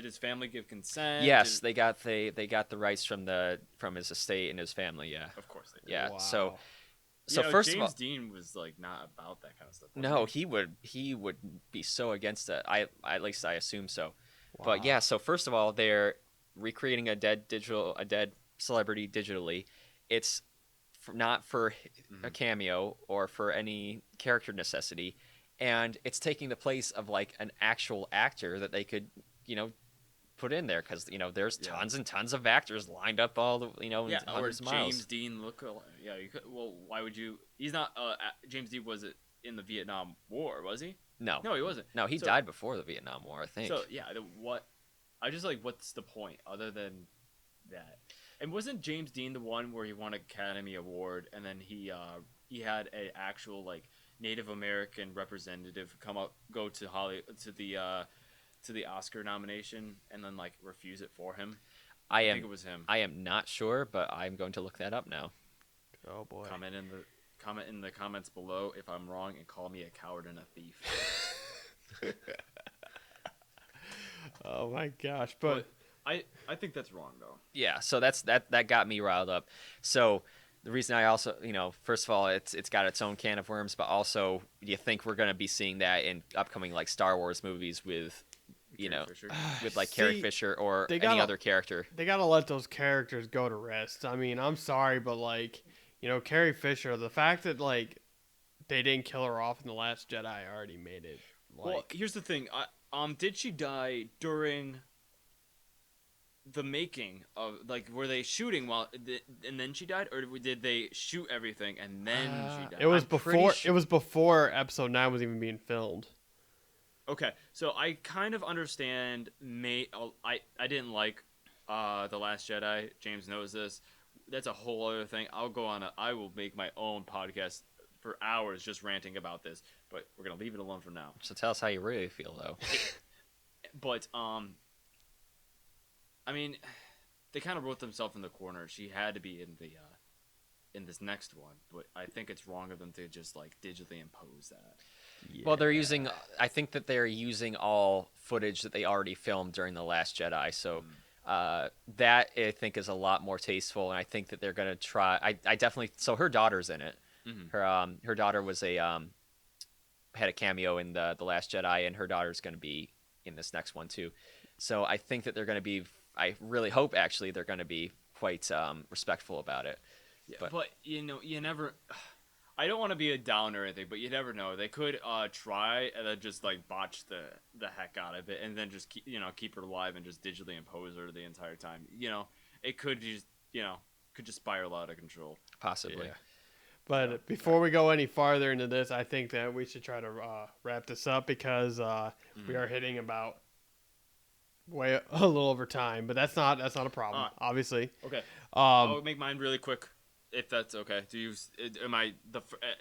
his family give consent? Yes, they got the rights from his estate and his family. Yeah, Of course they did. yeah. Wow. So James first of all, Dean was like not about that kind of stuff. no, he would be so against it. At least I assume so. Wow. But yeah, so first of all, they're recreating a dead celebrity digitally. It's not for a cameo or for any character necessity, and it's taking the place of like an actual actor that they could put in there, because there's tons and tons of actors lined up all the or hundreds of miles. James Dean look. Yeah, you could. Well, why would you? He's not. James Dean was in the Vietnam War, was he? No, No, he wasn't. no, he So- died before the Vietnam War, I think. So yeah, what? I just like, what's the point other than that? And wasn't James Dean the one where he won an Academy Award, and then he had an actual like Native American representative go to the Oscar nomination and then like refuse it for him? I think it was him. I am not sure, but I'm going to look that up now. Oh boy. Comment in the comments below if I'm wrong and call me a coward and a thief. Oh my gosh, but I think that's wrong though. Yeah, so that got me riled up. So the reason I also, first of all, it's got its own can of worms, but also, do you think we're going to be seeing that in upcoming like Star Wars movies with, Carrie Fisher. with like See, Carrie Fisher or any other character? they gotta let those characters go to rest. I mean, I'm sorry, but like, Carrie Fisher, the fact that like they didn't kill her off in The Last Jedi already made it. Well, here's the thing. Did she die during the making of, like, were they shooting and then she died, or did they shoot everything and then she died? It was I'm pretty before. sure- It was before Episode 9 was even being filmed. Okay, so I kind of understand. I didn't like The Last Jedi. James knows this. That's a whole other thing. I will make my own podcast for hours just ranting about this, but we're gonna leave it alone for now. So tell us how you really feel, though. But I mean, they kind of wrote themselves in the corner. She had to be in this next one, but I think it's wrong of them to just like digitally impose that. Yeah. Well, I think that they're using all footage that they already filmed during The Last Jedi. So that I think is a lot more tasteful, and I think that they're going to try. I definitely. So her daughter's in it. Mm-hmm. Her daughter was had a cameo in the Last Jedi, and her daughter's going to be in this next one too. So I think that they're going to be. I really hope actually they're going to be quite respectful about it. Yeah, but you never. I don't want to be a downer or anything, but you never know. They could try and then just like botch the heck out of it, and then just keep her alive and just digitally impose her the entire time. It could just spiral out of control. Possibly. Yeah. But before we go any farther into this, I think that we should try to wrap this up because we are hitting about way a little over time. But that's not a problem, obviously. Okay. I'll make mine really quick, if that's okay. This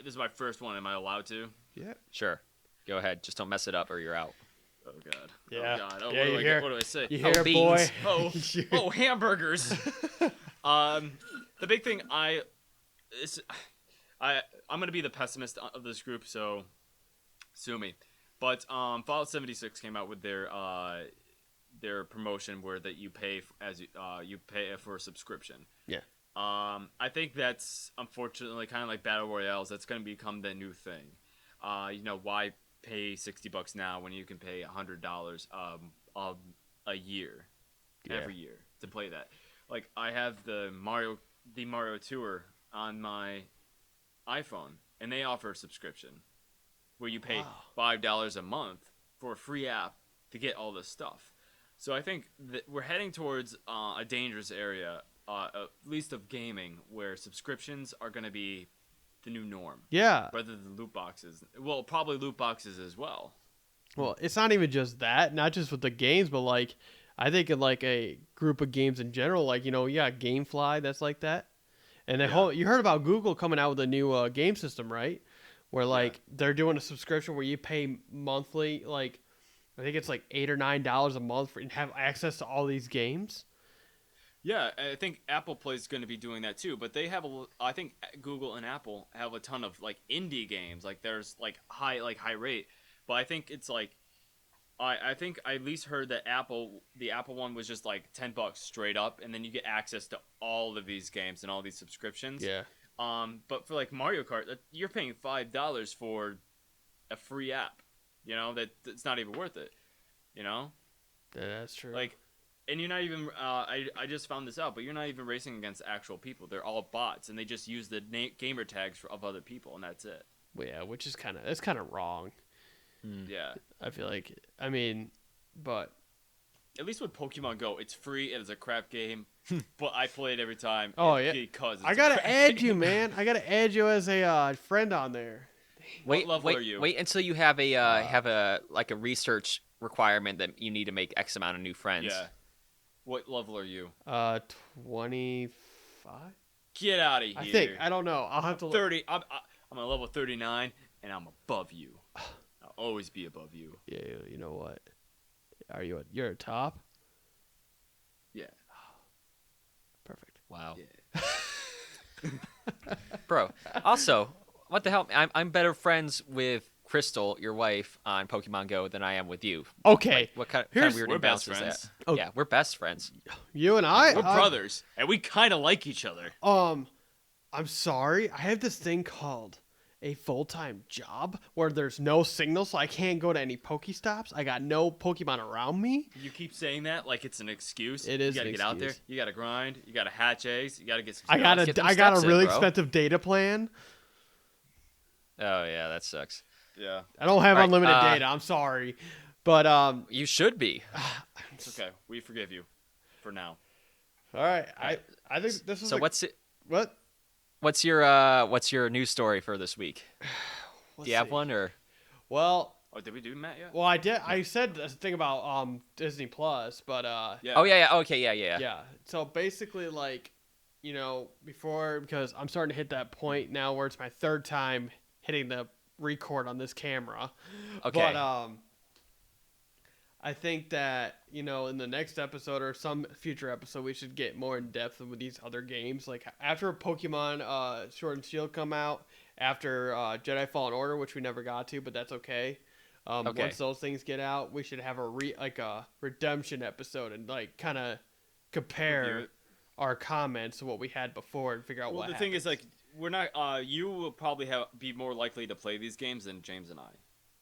is my first one. Am I allowed to? Yeah. Sure. Go ahead. Just don't mess it up or you're out. Oh God. Yeah. Oh God. Oh, Yeah, what do I say? You hear, beans. boy? Oh, hamburgers. The big thing I'm gonna be the pessimist of this group, so sue me. But Fallout 76 came out with their promotion where that you pay you pay for a subscription. Yeah. I think that's unfortunately kind of like battle royales. That's gonna become the new thing. Why pay $60 now when you can pay $100 a year, every year to play that? Like I have the Mario Tour on my iPhone, and they offer a subscription where you pay $5 a month for a free app to get all this stuff. So I think that we're heading towards a dangerous area, at least of gaming, where subscriptions are going to be the new norm. Yeah. Rather than loot boxes. Well, probably loot boxes as well. Well, it's not even just that, not just with the games, but like I think in like a group of games in general, like GameFly, that's like that. And you heard about Google coming out with a new game system, right? Where like they're doing a subscription where you pay monthly, like I think it's like $8 or $9 a month and have access to all these games. Yeah, I think Apple Play is going to be doing that too. But they have I think Google and Apple have a ton of like indie games. Like there's like high rate, but I think it's like I think I at least heard that the Apple one was just like $10 straight up, and then you get access to all of these games and all these subscriptions. Yeah. But for like Mario Kart, you're paying $5 for a free app. That's not even worth it. Yeah, that's true. Like, and you're not even. I just found this out, but you're not even racing against actual people. They're all bots, and they just use the gamer tags of other people, and that's it. Well, yeah, which is kind of wrong. Yeah. I feel like, but at least with Pokemon Go, it's free and it's a crap game, but I play it every time. Oh yeah, because I gotta add you, man. I gotta add you as a friend on there. What level are you? Wait until you have a research requirement that you need to make X amount of new friends. Yeah. What level are you? 25. Get out of here. I don't know. I'll have to 30. I'm on level 39, and I'm above you. I'll always be above you. Yeah, you know what? You're a top? Yeah. Wow. Bro, also, what the hell? I'm better friends with Crystal, your wife, on Pokemon Go than I am with you. Okay. Like, what kind of Here's- weird We're imbalance best is friends. that? Oh. Yeah, we're best friends. You and I. We're brothers, and we kind of like each other. I'm sorry. I have this thing called a full-time job where there's no signal, so I can't go to any Pokestops. I got no Pokemon around me. You keep saying that like it's an excuse. It is You gotta an get out there. excuse. You gotta grind. You gotta hatch eggs. You gotta get some. I got Get them I got a steps in, really bro. expensive data plan. Oh yeah, that sucks. Yeah. I don't have All right, unlimited data. I'm sorry, but You should be. It's okay. We forgive you, for now. all right. I think this is So what? what's your news story for this week? Do you have one or? Well, Oh, did we do Matt yet? well, I did. I said a thing about Disney Plus, but Yeah. Oh yeah. Okay. Yeah. yeah. So basically, like, you know, before, because I'm starting to hit that point now where it's my third time hitting the record on this camera. Okay. But I think that, you know, in the next episode or some future episode, we should get more in depth with these other games. Like after Pokemon Sword and Shield come out, after Jedi Fallen Order, which we never got to, but that's okay. Okay. Once those things get out, we should have a redemption episode and like kind of Review compare it. our comments to what we had before and figure out Well, what the thing is, like, we're not. You will probably be more likely to play these games than James and I.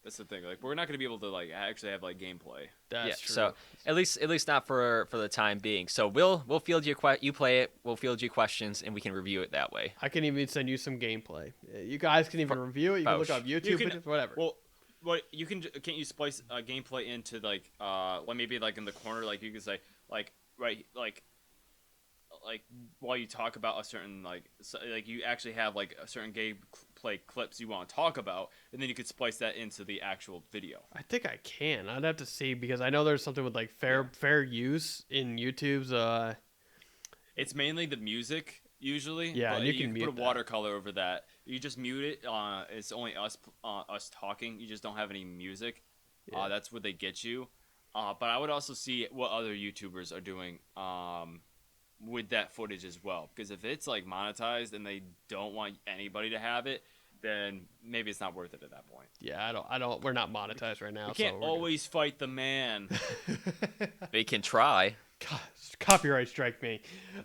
That's the thing. Like, we're not gonna be able to like actually have like gameplay. that's Yeah. true. So at least not for the time being. So we'll field you you play it. We'll field you questions and we can review it that way. I can even send you some gameplay. You guys can even review it. You can look Bosh. up YouTube You can- videos, whatever. Well, what you can can't you splice gameplay into like maybe like in the corner, like you can say like right like while you talk about a certain like you actually have like a certain gameplay clips you want to talk about, and then you could splice that into the actual video. I think I can. I'd have to see because I know there's something with like fair use in YouTube's. It's mainly the music usually. Yeah, but and you you can can mute put a that. watercolor over that. You just mute it. It's only us talking. You just don't have any music. Yeah. That's where they get you. But I would also see what other YouTubers are doing with that footage as well. Because if it's like monetized and they don't want anybody to have it, then maybe it's not worth it at that point. Yeah, I don't. We're not monetized right now. You can't so we're always fight the man. They can try. good. Copyright strike me.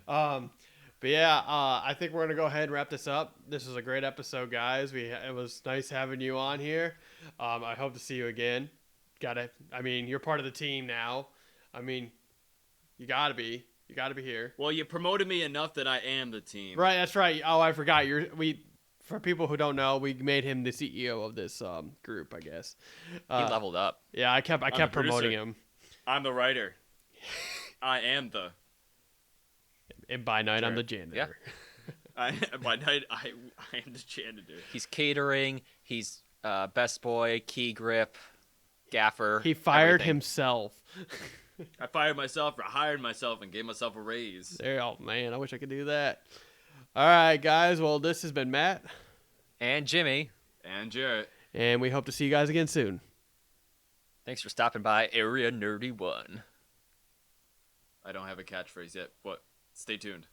But yeah, I think we're gonna go ahead and wrap this up. This was a great episode, guys. It was nice having you on here. I hope to see you again. I mean, you're part of the team now. I mean, you gotta be here. Well, you promoted me enough that I am the team. Right, that's right. Oh, I forgot. For people who don't know, we made him the CEO of this group, I guess. He leveled up. Yeah, I kept the promoting producer. him. I'm the writer. I am the. And by night, I'm Sure. the janitor. By night, I am the janitor. He's catering. He's best boy, key grip, gaffer. He fired everything. himself. I fired myself, or hired myself, and gave myself a raise. Oh man, I wish I could do that. All right, guys. Well, this has been Matt, And Jimmy, And Jarrett. and we hope to see you guys again soon. thanks for stopping by Area Nerdy 1. I don't have a catchphrase yet, but stay tuned.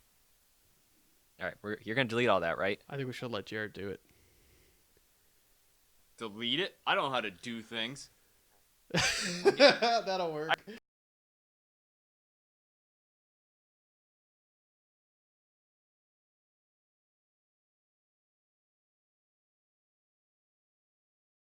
All right, you're gonna delete all that, right? I think we should let Jared do it. Delete it? I don't know how to do things. That'll work.